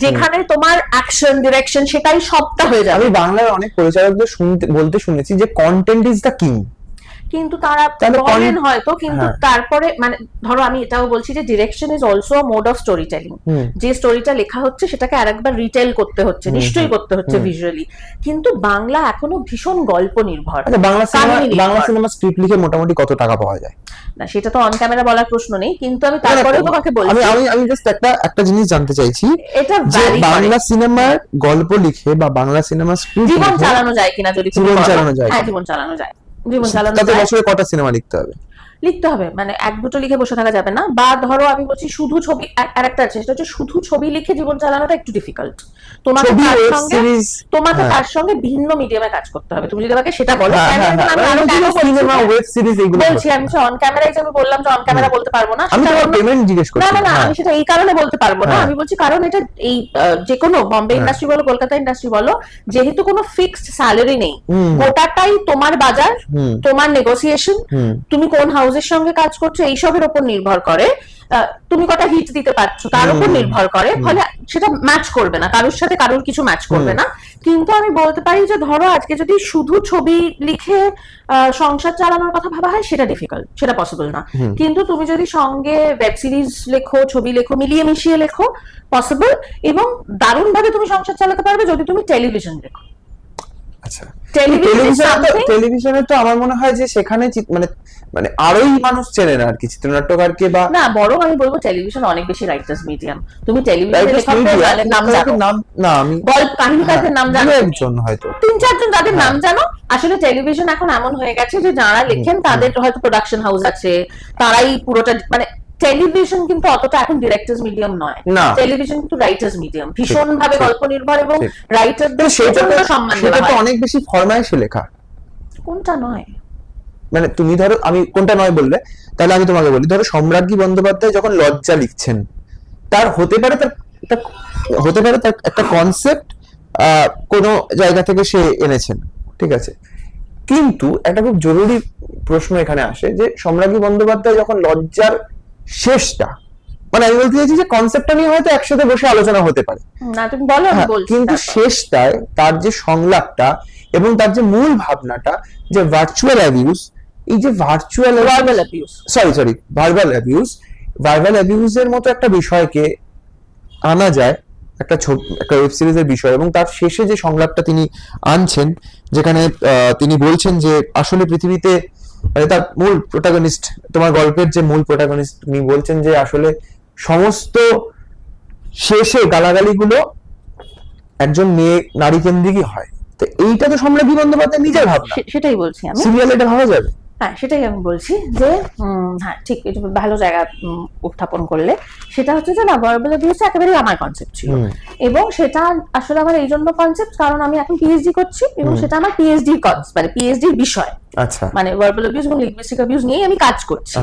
যেখানে তোমার অ্যাকশন ডিরেকশন সেটাই সবটা হয়ে যাবে। আমি বাংলায় অনেক পরিচালকদের বলতে শুনেছি যে কন্টেন্ট ইজ দ্য কিং, কিন্তু তারা বলেন হয়তো, কিন্তু তারপরে মানে ধরো আমি এটাও বলছি যে direction is also a mode of story telling. যে স্টোরিটা লেখা হচ্ছে সেটাকে আরেকবার রিটেল করতে হচ্ছে, নিশ্চয়ই করতে হচ্ছে ভিজুয়ালি। কিন্তু বাংলা এখনো ভীষণ গল্প নির্ভর। বাংলা সিনেমা স্ক্রিপ্ট লিখে মোটামুটি কত টাকা পাওয়া যায়? না সেটা তো অন ক্যামেরা বলার প্রশ্ন নেই, কিন্তু আমি তারপরেও তোমাকে বলছি, আমি জাস্ট একটা জিনিস জানতে চাইছি, এটা বাংলা সিনেমার গল্প লিখে বা বাংলা সিনেমা স্ক্রিপ্ট জীবন চালানো যায় কিনা? যদি জীবন চালানো যায়, জীবন চালানো যায়। তাতে বছরে কটা সিনেমা লিখতে হবে? মানে এক দুটো লিখে বসে থাকা যাবে না। বা ধরো আমি বলছি শুধু ছবি, আরেকটা আছে সেটা হচ্ছে শুধু ছবি লিখে জীবন চালানোটা একটু ডিফিকাল্ট। তোমাকে তার সঙ্গে ভিন্ন মিডিয়ামে কাজ করতে হবে। তুমি যদি আমাকে সেটা বলো, বলছি আমি অন ক্যামেরা, আমি বললাম যে অন ক্যামেরা বলতে পারবো না, না আমি সেটা এই কারণে বলতে পারবো না। আমি বলছি কারণ এটা এই যে কোনো বম্বে ইন্ডাস্ট্রি বলো, কলকাতা ইন্ডাস্ট্রি বলো, যেহেতু কোনো ফিক্সড স্যালারি নেই, গোটাটাই তোমার বাজার, তোমার নেগোসিয়েশন, তুমি কোন হাউসের সঙ্গে কাজ করছো এইসবের উপর নির্ভর করে, তুমি কটা হিট দিতে পারছো তার উপর নির্ভর করে। ফলে সেটা ম্যাচ করবে না, কারোর সাথে কারোর কিছু ম্যাচ করবে না। কিন্তু আমি বলতে পারি যে ধরো আজকে যদি শুধু ছবি লিখে সংসার চালানোর কথা ভাবা হয়, সেটা ডিফিকাল্ট, সেটা পসিবল না। কিন্তু তুমি যদি সঙ্গে ওয়েব সিরিজ লেখো, ছবি লেখো, মিলিয়ে মিশিয়ে লেখো, পসিবল। এবং দারুণ ভাবে তুমি সংসার চালাতে পারবে যদি তুমি টেলিভিশন লেখো। আচ্ছা, টেলিভিশনে তো আমার মনে হয় যে সেখানে মানে আরোই মানুষ চেনে না আর কি চিত্রনাট্যকারকে, বা না, বরং আমি বলবো টেলিভিশন অনেক বেশি রাইটার্স মিডিয়াম। তুমি টেলিভিশনের নাম জানো? না, আমি গল্প কাহিনীকারদের নাম জানো? একজন হয়তো 3-4 জন যাদের নাম জানো। আসলে টেলিভিশন এখন এমন হয়ে গেছে যে যারা লেখেন তাদের হয়তো প্রোডাকশন হাউস আছে, তারাই পুরোটা, মানে টেলিভিশন কিন্তু অতটা এখন ডিরেক্টরস মিডিয়াম নয়, টেলিভিশন কিন্তু রাইটার্স মিডিয়াম, ভীষণ ভাবে গল্প নির্ভর, এবং রাইটারদের সম্মান দেওয়া হয়। অনেক বেশি ফরমায়েশে লেখা। কোনটা নয়? মানে তুমি ধরো, আমি কোনটা নয় বললে, তাহলে আমি তোমাকে বলি, ধরো সম্রাজ্ঞী বন্দ্যোপাধ্যায় যখন লজ্জা লিখছেন, তার হতে পারে তার একটা কনসেপ্ট কোনো জায়গা থেকে সে এনেছেন, ঠিক আছে, কিন্তু একটা খুব জরুরি প্রশ্ন এখানে আসে যে সম্রাজ্ঞী বন্দ্যোপাধ্যায় যখন লজ্জার শেষটা, মানে আমি বলতে চাইছি যে কনসেপ্টটা নিয়ে হয়তো একসাথে বসে আলোচনা হতে পারে, কিন্তু শেষটায় তার যে সংলাপটা এবং তার যে মূল ভাবনাটা, যে ভার্চুয়াল অ্যাবিউজ, এই যে ভার্বাল অ্যাবিউজের মতো একটা বিষয়কে আনা যায় একটা ওয়েব সিরিজের বিষয়, এবং তার শেষে যে সংলাপটা তিনি আনছেন, যেখানে তিনি বলছেন যে আসলে পৃথিবীতে, মানে তার মূল প্রোটাগনিস্ট, তোমার গল্পের যে মূল প্রোটাগনিস্ট, তিনি বলছেন যে আসলে সমস্ত শেষে গালাগালিগুলো একজন মেয়ে নারী কেন্দ্রিকই হয়। তো এইটা তো সম্রাজ্ঞী বন্দ্যোপাধ্যায় নিজের ভাবনা, সেটাই বলছি আমি, সিরিয়ালে এটা ভাবা যাবে। হ্যাঁ, সেটাই আমি বলছি যে হ্যাঁ ঠিক, এটা ভালো জায়গা উত্থাপন করলে। সেটা হচ্ছে যে না, ভার্বাল অ্যাবিউজ একেবারে আমার কনসেপ্ট ছিল, এবং সেটা আসলে আমার এই জন্য কনসেপ্ট কারণ আমি এখন পিএইচডি করছি, এবং সেটা আমার পিএইচডির মানে পিএইচডির বিষয়। আচ্ছা, মানে ভার্বাল অ্যাবিউজ এবং লিঙ্গুইস্টিক অ্যাবিউজ নিয়ে আমি কাজ করছি।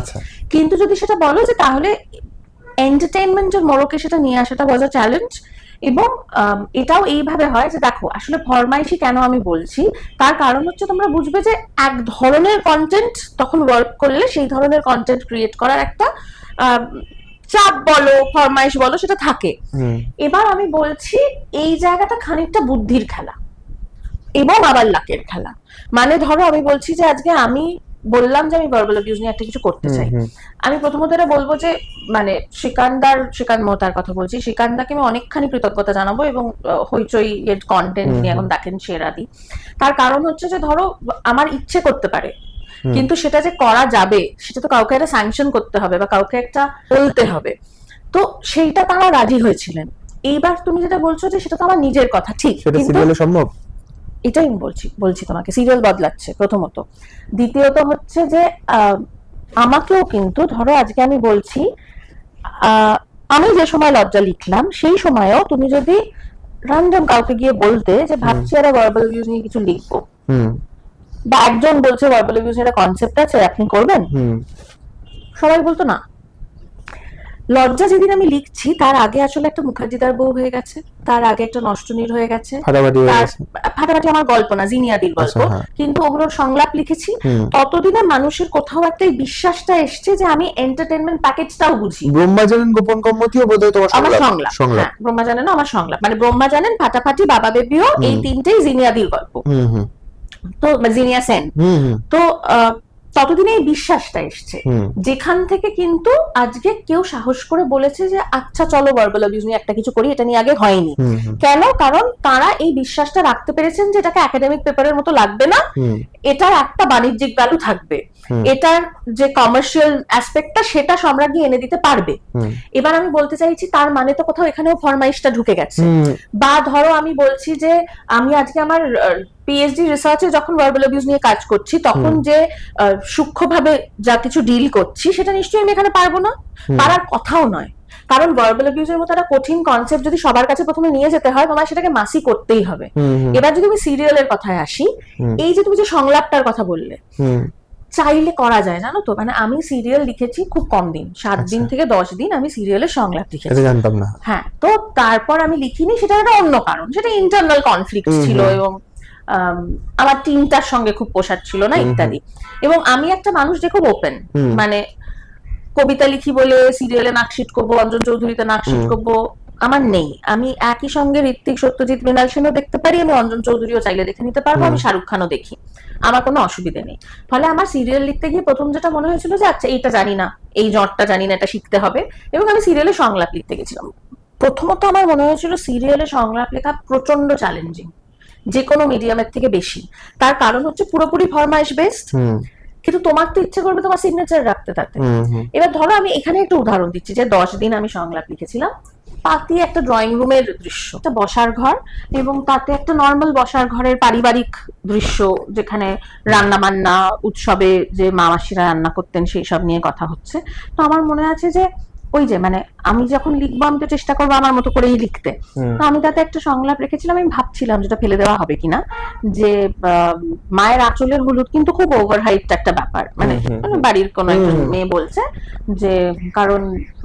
কিন্তু যদি সেটা বলো যে তাহলে এন্টারটেইনমেন্টের মোড়কে সেটা নিয়ে আসাটা ওয়াজ আ চ্যালেঞ্জ। এবং এটাও এইভাবে হয় যে দেখো আসলে ফরমাইশি কেন আমি বলছি, তার কারণ হচ্ছে তোমরা বুঝবে যে এক ধরনের কন্টেন্ট তখন ওয়ার্ক করলে সেই ধরনের কন্টেন্ট ক্রিয়েট করার একটা চাপ বলো, ফরমাইশ বলো, সেটা থাকে। এবার আমি বলছি এই জায়গাটা খানিকটা বুদ্ধির খেলা এবং আবার লাকের খেলা। মানে ধরো আমি বলছি যে আজকে আমি বললাম যে আমি ভার্বাল অ্যাবিউজ নিয়ে একটা কিছু করতে চাই, আমি প্রথমত এটা বলবো যে মানে শ্রীকান্ত মোহতার কথা বলছি, শ্রীকান্তকে আমি অনেকখানি কৃতজ্ঞতা জানাবো, এবং হইচই এর কন্টেন্ট নিয়ে এখন দেখেন সেরাদি। তার কারণ হচ্ছে যে ধরো আমার ইচ্ছে করতে পারে, কিন্তু সেটা যে করা যাবে সেটা তো কাউকে একটা স্যাংশন করতে হবে বা কাউকে একটা বলতে হবে। তো সেইটা তারা রাজি হয়েছিলেন। এইবার তুমি যেটা বলছো যে সেটা তো আমার নিজের কথা, ঠিক, সেটা সিরিয়ালে সম্ভব? এটাই আমি বলছি তোমাকে, সিরিয়াল বদলাচ্ছে প্রথমত। দ্বিতীয়ত হচ্ছে যে আমাকেও কিন্তু ধরো আজকে আমি বলছি আমি যে সময় লজ্জা লিখলাম সেই সময়ও তুমি যদি র্যান্ডম কাউকে গিয়ে বলতে যে ভাবছি একটা ভার্বাল অ্যাবিউজ নিয়ে কিছু লিখবো, বা একজন বলছে ভার্বাল অ্যাবিউজ এর কনসেপ্ট আছে আপনি করবেন, সবাই বলতো না। লজ্জা যেদিন আমি লিখছি তার আগে আসলে একটা মুখার্জিদার বউ হয়ে গেছে, তার আগে একটা নষ্টনীর হয়ে গেছে, ফাটাফাটি আমার গল্প না, জিনিয়াদির গল্প, কিন্তু ওগুলোর সংলাপ লিখেছি। ততদিনে মানুষের কোথাও একটা বিশ্বাসটা এসছে যে আমি এন্টারটেইনমেন্ট প্যাকেজটাও বুঝি। ব্রহ্মা জানেন, গোপন কম্মতিও বোধহয় তোমার সংলাপ। ব্রহ্মা জানেন আমার সংলাপ, মানে ব্রহ্মা জানেন, ফাটাফাটি, বাবা বেবিও, এই তিনটেই জিনিয়াদির গল্প, তো জিনিয়া সেন। তো ততদিনে এই বিশ্বাসটা এসছে, যেখান থেকে কিন্তু আজকে কেউ সাহস করে বলেছে যে আচ্ছা চলো ভার্বাল অ্যাবিউজ নিয়ে একটা কিছু করি, এটা নিয়ে আগে হয়নি। কেন? কারণ তারা এই বিশ্বাসটা রাখতে পেরেছেন যে এটাকে একাডেমিক পেপারের মতো লাগবে না, এটার একটা বাণিজ্যিক ভ্যালু থাকবে, এটার যে কমার্শিয়াল অ্যাসপেক্টটা সেটা সম্রাজ্ঞী এনে দিতে পারবে। এবার আমি বলতে চাইছি তার মানে তো কোথাও এখানেও ফরমাইশটা ঢুকে গেছে। বা ধরো আমি বলছি যে আমি আজকে আমার পিএইচডি রিসার্চে যখন ভার্বাল অ্যাবিউজ নিয়ে কাজ করছি তখন যে সূক্ষ্মভাবে যা কিছু ডিল করছি সেটা নিশ্চয়ই আমি এখানে পারবো না, পারার কথাও নয়। কারণ ভার্বাল অ্যাবিউজের মতো একটা কঠিন কনসেপ্ট যদি সবার কাছে প্রথমে নিয়ে যেতে হয় তোমার সেটাকে মাসি করতেই হবে। এবার যদি আমি সিরিয়ালের কথায় আসি, এই যে তুমি যে সংলাপটার কথা বললে, চাইলে করা যায়, জানো তো, মানে আমি সিরিয়াল লিখেছি খুব কম দিন, 7 দিন থেকে 10 দিন আমি সিরিয়ালের সংলাপ লিখেছি, জানতাম না। হ্যাঁ, তো তারপর আমি লিখিনি, সেটা একটা অন্য কারণ, সেটা ইন্টারনাল কনফ্লিক্ট ছিল এবং আমার টিমটার সঙ্গে খুব পোষাচ্ছিল না ইত্যাদি। এবং আমি একটা মানুষ যে খুব ওপেন, মানে কবিতা লিখি বলে সিরিয়ালে নাকশিট করবো, অঞ্জন চৌধুরীতে নাকশিট করবো আমার নেই। আমি একই সঙ্গে ঋত্বিক, সত্যজিৎ, মৃণাল সেনও দেখতে পারি, আমি অঞ্জন চৌধুরীও চাইলে দেখে নিতে পারবো, আমি শাহরুখ খানও দেখি, আমার কোনো অসুবিধা নেই। ফলে আমার সিরিয়াল লিখতে গিয়ে প্রথম যেটা মনে হয়েছিল যে আচ্ছা এইটা জানি না, এই জটটা জানি না, এটা শিখতে হবে, এবং আমি সিরিয়ালে সংলাপ লিখতে গেছিলাম। প্রথমত আমার মনে হয়েছিল সিরিয়ালে সংলাপ লেখা প্রচন্ড চ্যালেঞ্জিং, যে কোনো মিডিয়ামের থেকে বেশি। তার কারণ হচ্ছে পুরোপুরি ফরমাইশ বেসড, কিন্তু তোমার তো ইচ্ছে করবে তোমার সিগনেচার রাখতে তাতে। এবার ধরো আমি এখানে একটা উদাহরণ দিচ্ছি যে 10 দিন আমি সংলাপ লিখেছিলাম, পাতি একটা ড্রয়িং রুমের দৃশ্য, একটা বসার ঘর, এবং তাতে একটা নর্মাল বসার ঘরের পারিবারিক দৃশ্য, যেখানে রান্না বান্না, উৎসবে যে মা মাসিরা রান্না করতেন সেই সব নিয়ে কথা হচ্ছে। তো আমার মনে আছে যে ওই যে মানে আমি যখন লিখবো আমি তো চেষ্টা করবো আমার মতো করেই লিখতে, তো আমি তাতে একটা সংলাপ রেখেছিলাম। আমি ভাবছিলাম যেটা ফেলে দেওয়া হবে কিনা, যে মায়ের আঁচলের হলুদ কিন্তু খুব ওভারহাইপড একটা ব্যাপার, মানে বাড়ির কোনো একজন মেয়ে বলছে যে কারণ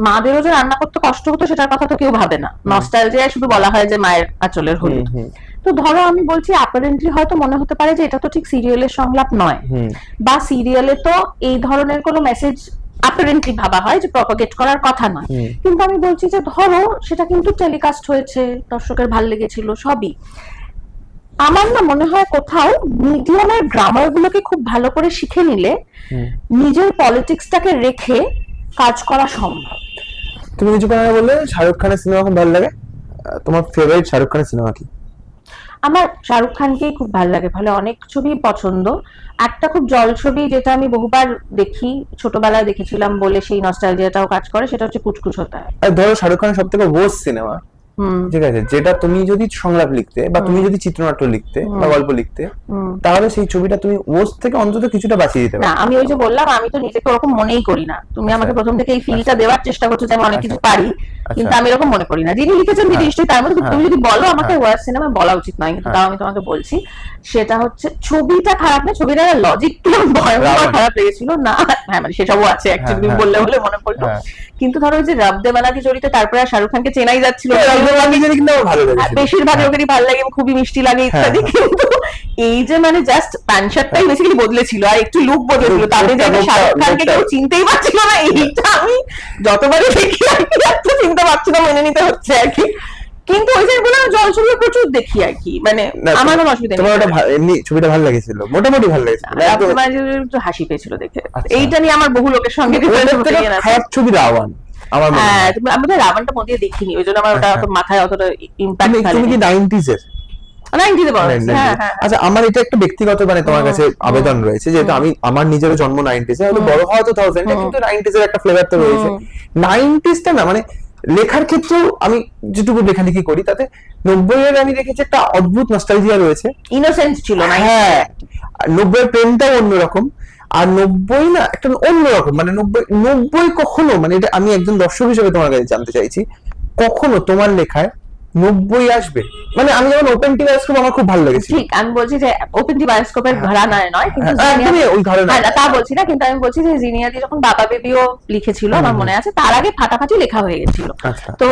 মাদেরও যে রান্না করতে কষ্ট হতো সেটার কথা তো কেউ ভাবে না, নস্টালজিয়ায় শুধু বলা হয় যে মায়ের আঁচলের হলুদ। তো ধরো আমি বলছি অ্যাপারেন্টলি হয়তো মনে হতে পারে যে এটা তো ঠিক সিরিয়ালের সংলাপ নয়, বা সিরিয়ালে তো এই ধরনের কোনো মেসেজ অ্যাপারেন্টলি ভাবা হয় যে প্রপাগেট করার কথা নয়, কিন্তু আমি বলছি যে ধরো সেটা কিন্তু টেলিকাস্ট হয়েছে, দর্শকের ভালো লেগেছিল, সবই। আমার না মনে হয় কোথাও মিডিয়ামের গ্রামার গুলোকে খুব ভালো করে শিখে নিলে নিজের পলিটিক্সটাকে রেখে কাজ করা সম্ভব। তুমি কিছু কথা বললে শাহরুখ খানের সিনেমা খুব ভালো লাগে, তোমার ফেভারিট শাহরুখ খানের সিনেমা কি? আমার শাহরুখ খানকেই খুব ভালো লাগে, ফলে অনেক ছবি পছন্দ। একটা খুব জল ছবি যেটা আমি বহুবার দেখি, ছোটবেলায় দেখেছিলাম বলে সেই নস্টালজিয়াটাও কাজ করে, সেটা হচ্ছে কুছ কুছ হোতা হ্যায়। ধরো শাহরুখ খানের সব থেকে ওয়ার্স্ট সিনেমা, ঠিক আছে, যেটা তুমি যদি সংলাপ লিখতে বা তুমি যদি চিত্রনাট্য লিখতে বা গল্প লিখতে, তাহলে সেই ছবিটা তুমি ওয়ার্স্ট থেকে অন্তত কিছুটা বাঁচিয়ে দিতে পারো। না, আমি ওই যে বললাম আমি তো নিজেকে ওরকম মনেই করি না। তুমি আমাকে প্রথম থেকে এই ফিলটা দেওয়ার চেষ্টা করছো যে আমি অনেক কিছু পারি, কিন্তু আমি এরকম মনে করি না। যিনি লিখেছেন তিনি নিশ্চয়ই তার মধ্যে, তুমি যদি বলো আমাকে ওয়ার্স্ট সিনেমা বলা উচিত নয়, কিন্তু তাও আমি তোমাকে বলছি সেটা হচ্ছে ছবিটা খারাপ না, ছবিটা লজিক ভয়ঙ্কর খারাপ লেগেছিল না, হ্যাঁ মানে সেসবও আছে অ্যাকচুয়ালি বললে বলে মনে পড়লো। কিন্তু ধরো যে রব দে বালাদি জড়িত, তারপরে শাহরুখ খানকে চেনাই যাচ্ছিল, বেশিরভাগ লোকেরই ভালো লাগে, খুবই মিষ্টি লাগে ইত্যাদি, কিন্তু এই যে মানে জাস্ট প্যান্ট শার্টটাই বেসিক্যালি বদলেছিল আর একটু লুক বদলেছিল, তাতে যে শাহরুখ খানকে কেউ চিনতেই পারছিল না, এইটা আমি যতবারই দেখি আর কি চিনতে পারছি না, মেনে নিতে হচ্ছে আর কি। কিন্তু ওই জায়গাগুলো জল ছবি প্রচুর দেখি আর কি, মানে আমার কোনো অসুবিধা নেই। তোমার ওটা এমনি ছবিটা ভালো লেগেছিল, মোটামুটি ভালো লেগেছিল, একটু হাসি পেয়েছিল দেখে। এইটা নিয়ে আমার বহু লোকের সঙ্গে খারাপ ছবি রাওয়ান, আমার আমি রাবণটা মন দিয়ে দেখিনি, ওই জন্য আমার ওটা মাথায় অতটা ইম্প্যাক্ট ফেলেনি। তুমি কি 90s এর? আচ্ছা, আমার এটা একটা ব্যক্তিগত মানে তোমার কাছে আবেদন রয়েছে, যেহেতু আমি আমার নিজেরও জন্ম 90s এ, হয়তো বড় হওয়া 2000 এ, কিন্তু 90s এর একটা ফ্লেভার তো রয়েছে। 90s টা না মানে লেখার ক্ষেত্রেও আমি যেটুকু লেখালেখি করি তাতে 90-এর আমি দেখেছি একটা অদ্ভুত নস্টালজিয়া রয়েছে, ইনোসেন্স ছিল না। হ্যাঁ 90-এর প্রেমটাও অন্যরকম, আর 90 না একটা অন্যরকম, মানে 90 কখনো, মানে এটা আমি একজন দর্শক হিসেবে তোমার কাছে জানতে চাইছি, কখনো তোমার লেখায় 90 আসবে? মানে আমি যখন ওপেন টি বায়োস্কোপ আমার খুব ভালো লেগেছে, ঠিক আমি বলছি যে ওপেন টি বায়োস্কোপের ঘরানায় নয়, কিন্তু একদমই ওই ঘরানা তা বলছি না, কিন্তু আমি বলছি যে জিনিয়াদি যখন বাবা বেবিও লিখেছিল আমার মনে আছে, তার আগে ফাটাফাটি লেখা হয়ে গেছিল। তো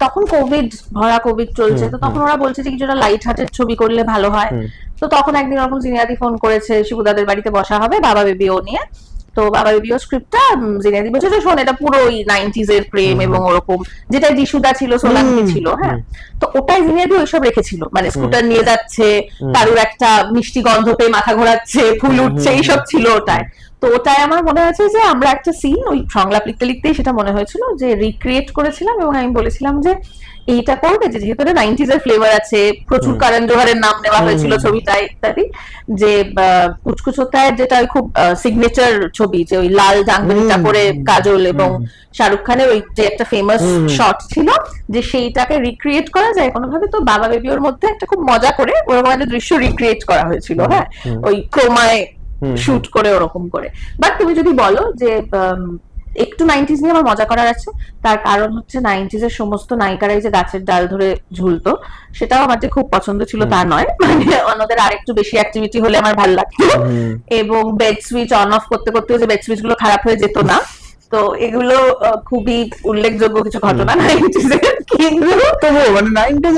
তখন কোভিড ভরা, কোভিড চলছে, তো তখন ওরা বলছে যে কিছুটা লাইট হার্টেড ছবি করলে ভালো হয়। তো তখন একদিন ওরকম জিনিয়াদি ফোন করেছে, শিবুদাদের বাড়িতে বসা হবে বাবা বেবিও নিয়ে। তো বাবা বেবিও স্ক্রিপ্টটা জিনিয়াদি বলছে যে শোন এটা পুরো ওই 90s এর প্রেম এবং ওরকম, যেটা যিশুদা ছিল, সোলাঙ্কি ছিল, হ্যাঁ। তো ওটাই জিনিয়াদি ওইসব রেখেছিল, মানে স্কুটার নিয়ে যাচ্ছে, কারুর একটা মিষ্টি গন্ধ পেয়ে মাথা ঘোরাচ্ছে, ফুল উঠছে, এইসব ছিল ওটায়। তো ওটাই আমার মনে আছে যে আমরা একটা সিন ওই সংলাপ লিখতে লিখতেই সেটা মনে হয়েছিল যে রিক্রিয়েট করেছিলাম, এবং আমি বলেছিলাম যে এইটা করবে যে যেহেতু 90s এর ফ্লেভার আছে, প্রচুর করণ জোহরের নাম নেওয়া হয়েছিল ছবিটায় ইত্যাদি, যে কুচকুচ হোতা হ্যায় যেটা খুব সিগনেচার ছবি, যে ওই লাল জাঙ্গিটা পরে কাজল এবং শাহরুখ খানের ওই যে একটা ফেমাস শট ছিল, যে সেইটাকে রিক্রিয়েট করা যায় কোনোভাবে। তো বাবা বেবিওর মধ্যে একটা খুব মজা করে ওরকম একটা দৃশ্য রিক্রিয়েট করা হয়েছিল, হ্যাঁ, ওই ক্রোমায় শুট করে ওরকম করে। বাট তুমি যদি বলো যে একটু 90s নিয়ে আমার মজা করার আছে, তার কারণ হচ্ছে 90s এর সমস্ত নায়িকারাই যে গাছের ডাল ধরে ঝুলতো, সেটাও আমার যে খুব পছন্দ ছিল তা নয়, মানে অন্যদের আরেকটু বেশি অ্যাক্টিভিটি হলে আমার ভালো লাগতো। এবং বেড সুইচ অন অফ করতে করতে যে বেড সুইচ গুলো খারাপ হয়ে যেত না, তো এগুলো খুবই উল্লেখযোগ্য কিছু ঘটনা 90s এর। কিন্তু মানে 90s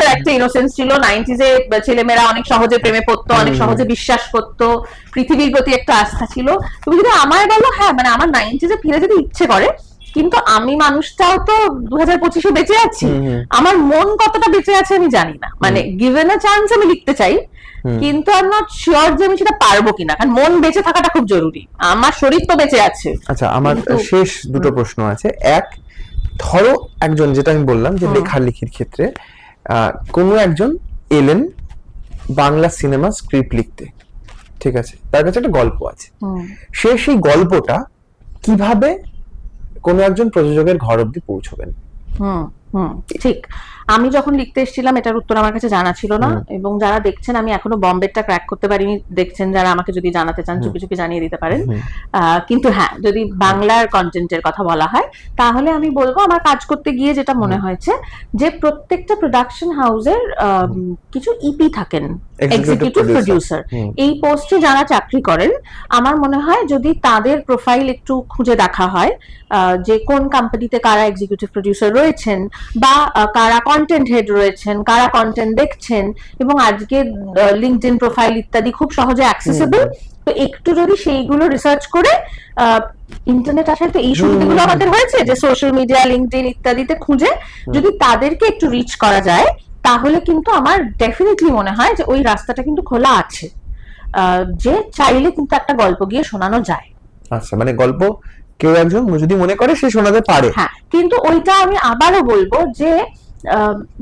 এর একটা ইনোসেন্স ছিল, 90s এ ছেলেমেয়েরা অনেক সহজে প্রেমে পড়তো, অনেক সহজে বিশ্বাস করতো, পৃথিবীর প্রতি একটা আস্থা ছিল। তুমি যদি আমায় বলো, হ্যাঁ মানে আমার 90s এ ফিরে যেতে ইচ্ছে করে, কিন্তু আমি মানুষটাও তো 2025-এ বেঁচে আছি, আমার মন কতটা বেঁচে আছে আমি জানি না। মানে গিভেন আ চান্স আমি লিখতে চাই, কিন্তু আই এম নট শিওর যে আমি সেটা পারবো কিনা, কারণ মন বেঁচে থাকাটা খুব জরুরি, আমার শরীর তো বেঁচে আছে। আচ্ছা, আমার শেষ দুটো প্রশ্ন আছে। এক, ধরো একজন, যেটা আমি বললাম যে লেখালেখির ক্ষেত্রে কোনো একজন এলেন বাংলা সিনেমা স্ক্রিপ্ট লিখতে, ঠিক আছে, তার কাছে একটা গল্প আছে, সে সেই গল্পটা কিভাবে কোনো একজন প্রযোজকের ঘর অব্দি পৌঁছবেন? ঠিক, আমি যখন লিখতে এসেছিলাম এটার উত্তর আমার কাছে জানা ছিল না, এবং যারা দেখছেন আমি এখনো বম্বেরটা ক্র্যাক করতে পারিনি, দেখছেন যারা আমাকে যদি জানাতে চান চুপি চুপি জানিয়ে দিতে পারেন। কিন্তু হ্যাঁ, যদি বাংলার কন্টেন্টের কথা বলা হয় তাহলে আমি বলবো আমার কাজ করতে গিয়ে যেটা মনে হয়েছে যে প্রত্যেকটা প্রোডাকশন হাউসের কিছু ইপি থাকেন, এক্সিকিউটিভ প্রোডিউসার, এই পোস্টে যারা চাকরি করেন, আমার মনে হয় যদি তাদের প্রোফাইল একটু খুঁজে দেখা হয়, যে কোন কোম্পানিতে কারা এক্সিকিউটিভ প্রোডিউসার রয়েছেন, বা কারা কন্টেন্ট হেড রয়েছেন, কারা কন্টেন্ট দেখছেন, এবং আজকে লিঙ্কডইন প্রোফাইল ইত্যাদি খুব সহজে অ্যাক্সেসিবল, তো একটু যদি সেইগুলো রিসার্চ করে, ইন্টারনেট আসার তো এই সুবিধাগুলো আমাদের হয়েছে যে সোশ্যাল মিডিয়া, লিঙ্কডইন ইত্যাদিতে খুঁজে যদি তাদেরকে একটু রিচ করা যায়, তাহলে কিন্তু আমার ডেফিনেটলি মনে হয় যে ওই রাস্তাটা কিন্তু খোলা আছে, যে চাইলে কিন্তু একটা গল্প গিয়ে শোনানো যায়। আচ্ছা, মানে গল্প কেউ একজন যদি মনে করে সে শোনাতে পারে। হ্যাঁ, কিন্তু ওইটা আমি আবারও বলবো যে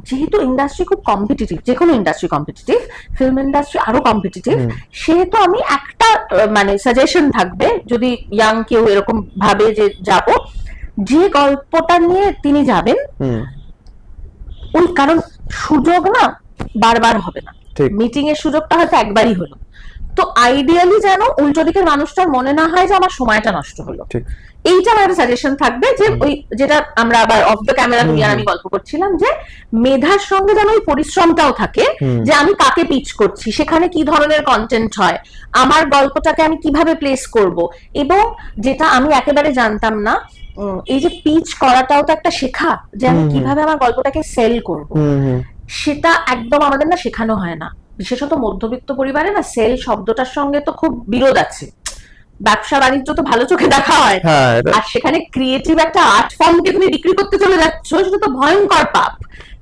যেহেতু ইন্ডাস্ট্রি খুব কম্পিটিটিভ, যে কোনো ইন্ডাস্ট্রি কম্পিটিটিভ, ফিল্ম ইন্ডাস্ট্রি আরো কম্পিটিটিভ, সেহেতু আমি একটা মানে সাজেশন থাকবে, যদি ইয়াং কেউ এরকম ভাবে যে যাব, যে গল্পটা নিয়ে তিনি যাবেন, ওই কারণ সুযোগ না বারবার হবে না, মিটিং এর সুযোগটা হয়তো একবারই হলো, তো আইডিয়ালি যেন উল্টো দিকের মানুষটার মনে না হয় যে আমার সময়টা নষ্ট হলো। এইটা আমার একটা সাজেশন থাকবে, যে ওই যেটা আমরা আবার অফ দ্য ক্যামেরা তুমি আর আমি গল্প করছিলাম, যে মেধার সঙ্গে যেন ওই পরিশ্রমটাও থাকে, যে আমি কাকে পিচ করছি, সেখানে কি ধরনের কন্টেন্ট হয়, আমার গল্পটাকে আমি কিভাবে প্লেস করব, এবং যেটা আমি একেবারে জানতাম না, এই যে পিচ করাটাও তো একটা শেখা, যে আমি কিভাবে আমার গল্পটাকে সেল করব, সেটা একদম আমাদের না শেখানো হয় না, বিশেষত মধ্যবিত্ত পরিবারে না সেল শব্দটার সঙ্গে তো খুব বিরোধ আছে। ব্যবসা বাণিজ্য তো ভালো চোখে দেখা হয়, আর সেখানে ক্রিয়েটিভ একটা আর্ট ফর্মকে তুমি বিক্রি করতে চলে যাচ্ছ, সেটা তো ভয়ঙ্কর পাপ।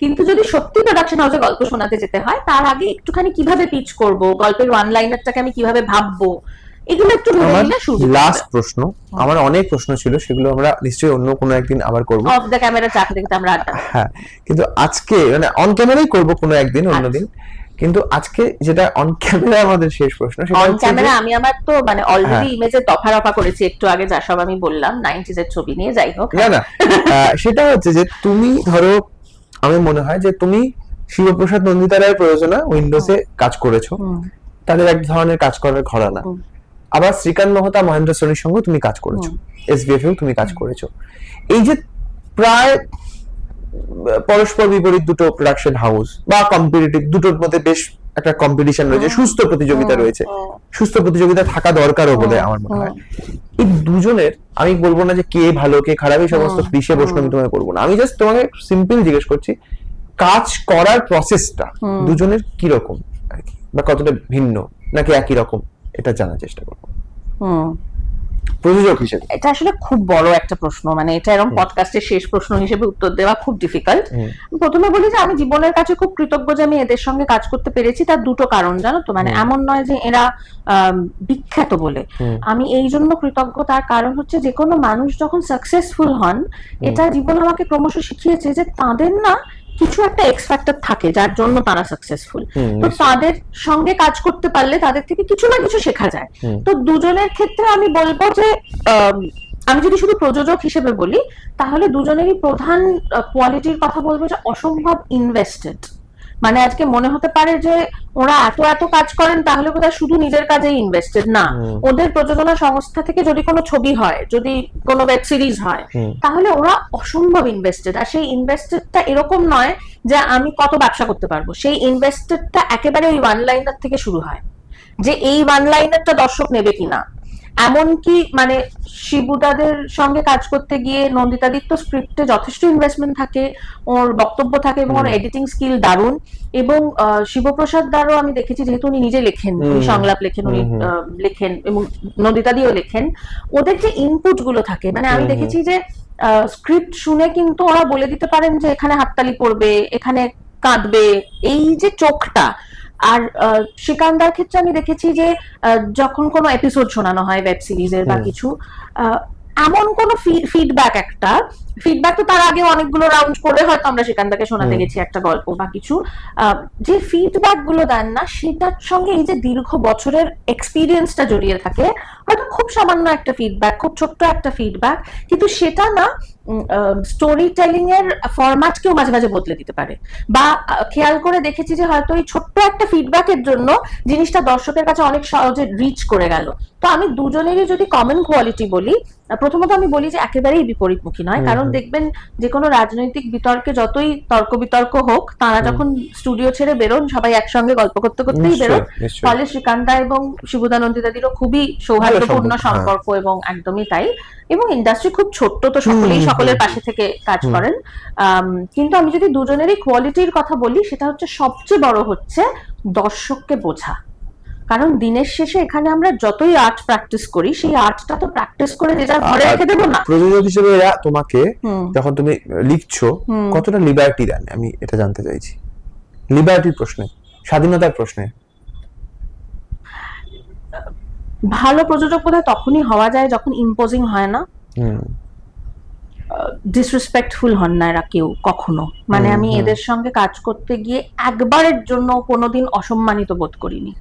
কিন্তু যদি সত্যি প্রোডাকশন হাউসে গল্প শোনাতে যেতে হয়, তার আগে একটুখানি কিভাবে পিচ করব, গল্পের ওয়ান লাইনারটাকে আমি কিভাবে ভাববো, এগুলো একটু লাস্ট প্রশ্ন, আমার অনেক প্রশ্ন ছিল, সেগুলো আমরা নিশ্চয়ই অন্য কোনো একদিন আবার করব, অফ দ্য ক্যামেরা চাকরি দেখতে আমরা আড্ডা। হ্যাঁ, কিন্তু আজকে মানে অন ক্যামেরাই করব কোনো একদিন, অন্যদিন। কিন্তু আজকে যেটা অন ক্যামেরা আমাদের শেষ প্রশ্ন, সেটা অন হচ্ছে ক্যামেরা আমি আমার তো মানে অলরেডি হ্যাঁ। ইমেজে দফা করেছি একটু আগে, যা সব আমি বললাম 90s এর ছবি নিয়ে, যাই হোক। না সেটা হচ্ছে যে তুমি ধরো, আমার মনে হয় যে তুমি শিবপ্রসাদ নন্দিতা রায়ের প্রযোজনা উইন্ডোজে কাজ করেছো, তাদের এক ধরনের কাজ করার ঘরানা। আবার শ্রীকান্ত মহতা, মহেন্দ্র সোনির সঙ্গে তুমি কাজ করেছো, এসবিএফ তুমি কাজ করেছো। এই যে প্রায় পরস্পর বিপরীত দুটো প্রোডাকশন হাউস বা কম্পিটিটিভ, দুটোর মধ্যে বেশ একটা কম্পিটিশন রয়েছে, সুস্থ প্রতিযোগিতা রয়েছে, সুস্থ প্রতিযোগিতা থাকা দরকারও বলে আমার মনে হয়। এই দুজনের, আমি বলবো না যে কে ভালো কে খারাপ, এই সমস্ত বিষয় প্রশ্ন আমি তোমাকে করবো না, আমি জাস্ট তোমাকে সিম্পল জিজ্ঞেস করছি কাজ করার প্রসেসটা দুজনের কিরকম আর কি, বা কতটা ভিন্ন নাকি একই রকম, এটা জানার চেষ্টা করবো প্রযোজক হিসেবে। এটা আসলে খুব বড় একটা প্রশ্ন, মানে এটা এরকম পডকাস্টের শেষ প্রশ্ন হিসেবে উত্তর দেওয়া খুব ডিফিকাল্ট। প্রথমে বলি যে আমি জীবনের কাছে খুব কৃতজ্ঞ যে আমি এদের সঙ্গে কাজ করতে পেরেছি। তার দুটো কারণ, জানো তো, মানে এমন নয় যে এরা বিখ্যাত বলে। আমি এই জন্য কৃতজ্ঞ, তার কারণ হচ্ছে যে কোনো মানুষ যখন সাকসেসফুল হন, এটা জীবন আমাকে ক্রমশ শিখিয়েছে যে তাদের না কিছু একটা এক্স ফ্যাক্টর থাকে যার জন্য তারা সাকসেসফুল। তো তাদের সঙ্গে কাজ করতে পারলে তাদের থেকে কিছু না কিছু শেখা যায়। তো দুজনের ক্ষেত্রে আমি বলবো যে আমি যদি শুধু প্রযোজক হিসেবে বলি, তাহলে দুজনেরই প্রধান কোয়ালিটির কথা বলবো যে অসম্ভব ইনভেস্টেড। মানে আজকে মনে হতে পারে যে ওরা এত কাজ করেন, তাহলে বোধহয় শুধু নিজের কাজেই ইনভেস্টেড না। ওদের প্রযোজনা সংস্থা থেকে যদি কোনো ছবি হয়, যদি কোনো ওয়েব সিরিজ হয়, তাহলে ওরা অসম্ভব ইনভেস্টেড। আর সেই ইনভেস্টেডটা এরকম নয় যে আমি কত ব্যবসা করতে পারবো, সেই ইনভেস্টেডটা একেবারে ওই ওয়ান লাইনার থেকে শুরু হয়, যে এই ওয়ান লাইনারটা দর্শক নেবে কিনা। এমনকি মানে শিবুদাদের সঙ্গে কাজ করতে গিয়ে নন্দিতাদির তো স্ক্রিপ্টে যথেষ্ট ইনভেস্টমেন্ট থাকে, ওর বক্তব্য থাকে এবং ওর এডিটিং স্কিল দারুণ। এবং শিবপ্রসাদ দারও আমি দেখেছি, যেহেতু উনি নিজে লেখেন, উনি সংলাপ লেখেন, উনি লেখেন এবং নন্দিতাদিও লেখেন, ওদের যে ইনপুট গুলো থাকে, মানে আমি দেখেছি যে স্ক্রিপ্ট শুনে কিন্তু ওরা বলে দিতে পারেন যে এখানে হাততালি পড়বে, এখানে কাঁদবে, এই যে চোখটা। আর শ্রীকান্তার ক্ষেত্রে আমি দেখেছি যে যখন কোনো এপিসোড শোনানো হয় ওয়েব সিরিজের বা কিছু, এমন কোন ফিডব্যাক তো তার আগে অনেকগুলো রাউন্ড করে হয়তো আমরা শ্রীকান্তাকে শোনাতে গেছি একটা গল্প বা কিছু, যে ফিডব্যাক গুলো দেন না, সেটার সঙ্গে এই যে দীর্ঘ বছরের এক্সপিরিয়েন্সটা জড়িয়ে থাকে। হয়তো খুব সামান্য একটা ফিডব্যাক, খুব ছোট্ট একটা ফিডব্যাক, কিন্তু সেটা না স্টোরি টেলিং এর ফরম্যাটকেও মাঝে মাঝে বদলে দিতে পারে। বা খেয়াল করে দেখেছি যে হয়তো এই ছোট্ট একটা ফিডব্যাকের জন্য জিনিসটা দর্শকের কাছে অনেক সহজে রিচ করে গেল। তো আমি দুজনেরই যদি কমন কোয়ালিটি বলি, প্রথমত আমি বলি যে একেবারেই বিপরীতমুখী নয়। কারণ দেখবেন যে কোনো রাজনৈতিক বিতর্কে যতই তর্ক বিতর্ক হোক, তারা যখন স্টুডিও ছেড়ে বেরোন সবাই একসঙ্গে গল্প করতে করতেই বেরোন। ফলে শ্রীকান্তা এবং শিবুদানন্দিতাদিরও খুবই সৌহার্দ্যপূর্ণ সম্পর্ক এবং একদমই তাই। এবং ইন্ডাস্ট্রি খুব ছোট্ট, তো সকলেই সকলের পাশে থেকে কাজ করেন। কিন্তু আমি যদি দুজনেরই কোয়ালিটির কথা বলি, সেটা হচ্ছে সবচেয়ে বড় হচ্ছে দর্শককে বোঝা। কারণ দিনের শেষে এখানে আমরা যতই আর্ট প্র্যাকটিস করি, সেই আর্টটা তো প্র্যাকটিস করে যে যার ঘরে রেখে দেবো না। প্রযোজক হিসেবে তোমাকে যখন তুমি লিখছো, কতটা লিবার্টি দেন, আমি এটা জানতে চাইছি। লিবার্টির প্রশ্নে, স্বাধীনতার প্রশ্নে। ভালো প্রযোজক বোধহয় তখনই হওয়া যায় যখন ইম্পোজিং হয় না, ডিসরেসপেক্টফুল হন না এরা কেউ কখনো। মানে আমি এদের সঙ্গে কাজ করতে গিয়ে একবারের জন্য কোনোদিন অসম্মানিত বোধ করিনি।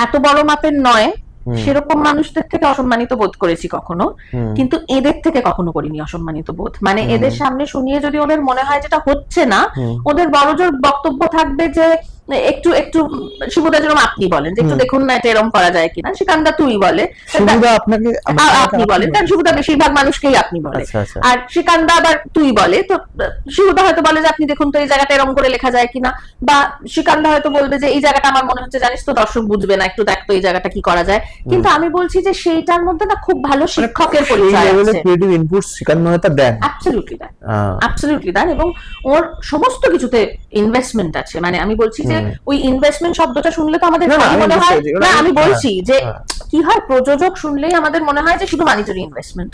এত বড় মাপের নয়, সেরকম মানুষদের থেকে অসম্মানিত বোধ করেছি কখনো, কিন্তু এদের থেকে কখনো করিনি অসম্মানিত বোধ। মানে এদের সামনে শুনিয়ে যদি ওদের মনে হয় যেটা হচ্ছে না, ওদের বড়জোর বক্তব্য থাকবে যে একটু একটু শিবুদা যেরকম আপনি বলেন যে একটু দেখুন না এটা এরকম করা যায় কিনা, শ্রীকান্তা তুই বলে, আপনি বলেন, কারণ শিবুদা বেশিরভাগ মানুষকেই আপনি বলে, আর শ্রীকান্তা আবার তুই বলে। তো শিবুদা হয়তো বলে যে আপনি দেখুন তো এই জায়গাটা এরকম করে লেখা যায় কিনা, বা শ্রীকান্তা হয়তো বলবে যে এই জায়গাটা আমার মনে হচ্ছে জানিস তো দর্শক বুঝবে না, একটু দেখ তো এই জায়গাটা কি করা যায়। কিন্তু আমি বলছি যে সেইটার মধ্যে না খুব ভালো শিক্ষকের পরিচয় আছে, ক্রিয়েটিভ ইনপুট শ্রীকান্ত দেন, অ্যাবসলিউটলি দেন, এবং ওর সমস্ত কিছুতে ইনভেস্টমেন্ট আছে। মানে আমি বলছি যে ওই ইনভেস্টমেন্ট শব্দটা শুনলে তো আমাদের মনে হয় না, আমি বলছি যে কি হয়, প্রযোজক শুনলেই আমাদের মনে হয় যে শুধু মানিটারি ইনভেস্টমেন্ট,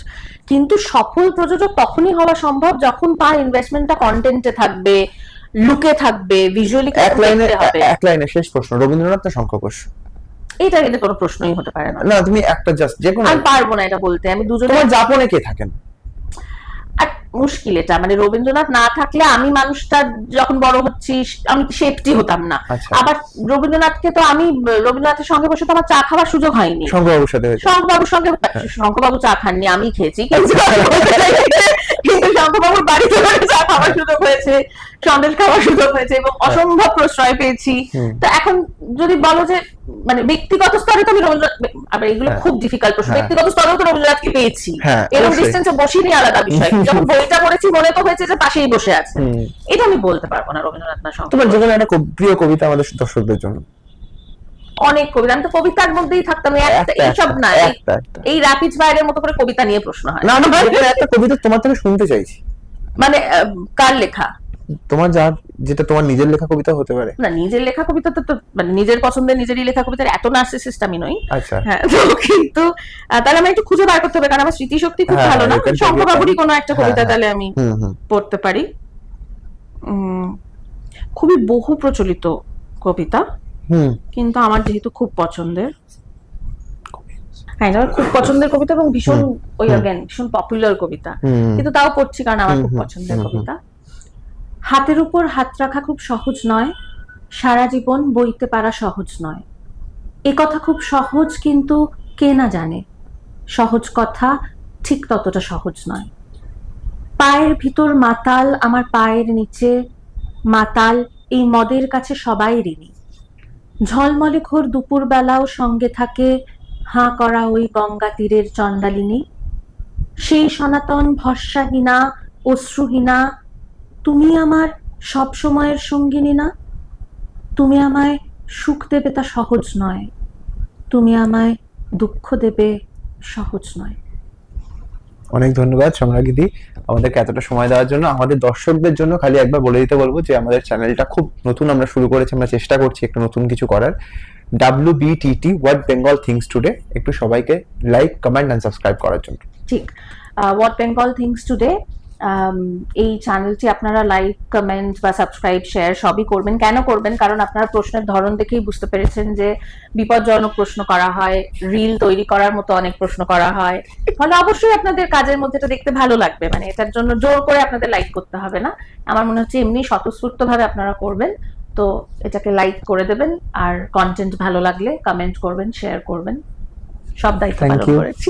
কিন্তু সফল প্রযোজক তখনই হওয়া সম্ভব যখন তার ইনভেস্টমেন্টটা কন্টেন্টে থাকবে, লুকে থাকবে, ভিজুয়ালি হবে। এক লাইনে শেষ প্রশ্ন, রবীন্দ্রনাথ না শঙ্খ ঘোষ? এটা কিন্তু কোনো প্রশ্নই হতে পারে না। না তুমি একটা জাস্ট যে কোনো, আমি পারবো না এটা বলতে। আমি দুজনে। তোমার জাপনে কে থাকেন? আর মুশকিল এটা, মানে রবীন্দ্রনাথ না থাকলে আমি মানুষটা যখন বড় হচ্ছি আমি সেফটি হতাম না। আবার রবীন্দ্রনাথকে তো আমি রবীন্দ্রনাথের সঙ্গে বসে তো আমার চা খাওয়ার সুযোগ হয়নি। শঙ্করবাবুর সাথে শঙ্করবাবুর সঙ্গে, শঙ্করবাবু চা খাননি, আমি খেয়েছি, কিন্তু শঙ্করবাবুর বাড়িতে চা খাওয়ার সুযোগ হয়েছে, সন্দেশ খাওয়ার সুযোগ হয়েছে এবং অসম্ভব প্রশ্রয় পেয়েছি। তো এখন যদি বলো যে মানে ব্যক্তিগত স্তরে তো আমি রবীন্দ্রনাথ, আবার এগুলো খুব ডিফিকাল্ট প্রশ্ন, ব্যক্তিগত স্তরেও তো রবীন্দ্রনাথকে পেয়েছি, এরকম ডিস্টেন্সে বসিনি আলাদা বিষয়, যখন বইটা পড়েছি মনে তো হয়েছে যে পাশেই বসে আছে। এটা আমি বলতে পারবো না রবীন্দ্রনাথ না শঙ্কর। তোমার জীবনে একটা প্রিয় কবিতা আমাদের দর্শকদের জন্য? অনেক কবিতা, আমি তো কবিতার মধ্যেই থাকতাম, এইসব না, এই র্যাপিড ফায়ারের মতো করে কবিতা নিয়ে প্রশ্ন হয় না। একটা কবিতা তোমার থেকে শুনতে চাইছি। মানে কার লেখা? তোমার যেটা তোমার নিজের লেখা কবিতা হতে পারে। না, নিজের লেখা কবিতা তো মানে নিজের পছন্দের নিজেরই লেখা কবিতার এত নার্সিসিস্ট আমি নই। আচ্ছা, হ্যাঁ, তো কিন্তু তাহলে আমি একটু খুঁজে বার করতে হবে, কারণ আমার স্মৃতিশক্তি খুব ভালো না। শঙ্করবাবুরই কোনো একটা কবিতা তাহলে আমি পড়তে পারি। খুবই বহু প্রচলিত কবিতা, কিন্তু আমার যেহেতু খুব পছন্দের, হ্যাঁ আমার খুব পছন্দের কবিতা এবং ভীষণ ওই অর্গানিক ভীষণ পপুলার কবিতা, কিন্তু তাও পড়ছি কারণ আমার খুব পছন্দের কবিতা। হাতের উপর হাত রাখা খুব সহজ নয়, সারা জীবন বইতে পারা সহজ নয়। এ কথা খুব সহজ, কিন্তু কে না জানে সহজ কথা ঠিক ততটা সহজ নয়। পায়ের ভিতর মাতাল, আমার পায়ের নিচে মাতাল, এই মদের কাছে সবাই ঋণী। ঝলমলে ঘোর দুপুর বেলাও সঙ্গে থাকে হাঁ করা ওই গঙ্গা তীরের চণ্ডালিনী। সেই সনাতন ভরসাহীনা অশ্রুহীনা, তুমি আমার সব সময়ের সঙ্গিনী না। তুমি আমায় সুখ দেবে তা সহজ নয়, তুমি আমায় দুঃখ দেবে সহজ নয়। অনেক ধন্যবাদ সম্রাগীদি আমাদেরকে এতটা সময় দেওয়ার জন্য। আমাদের দর্শকদের জন্য খালি একবার বলে দিতে বলবো যে আমাদের চ্যানেলটা খুব নতুন, আমরা শুরু করেছি, আমরা চেষ্টা করছি একটু নতুন কিছু করার। WBTT what Bengal things today, একটু সবাইকে লাইক, কমেন্ট এন্ড সাবস্ক্রাইব করার জন্য। ঠিক, হোয়াট বেঙ্গল থিংস টুডে এই চ্যানেলটি আপনারা লাইক, কমেন্ট বা সাবস্ক্রাইব, শেয়ার সবই করবেন। কেন করবেন? কারণ আপনারা প্রশ্নের ধরন দেখেই বুঝতে পেরেছেন যে বিপজ্জনক প্রশ্ন করা হয়, রিল তৈরি করার মতো অনেক প্রশ্ন করা হয়, ফলে অবশ্যই আপনাদের কাজের মধ্যে এটা দেখতে ভালো লাগবে। মানে এটার জন্য জোর করে আপনাদের লাইক করতে হবে না, আমার মনে হচ্ছে এমনি স্বতঃস্ফূর্ত ভাবে আপনারা করবেন। তো এটাকে লাইক করে দেবেন, আর কন্টেন্ট ভালো লাগলে কমেন্ট করবেন, শেয়ার করবেন, সব দায়িত্ব পালন করেছি।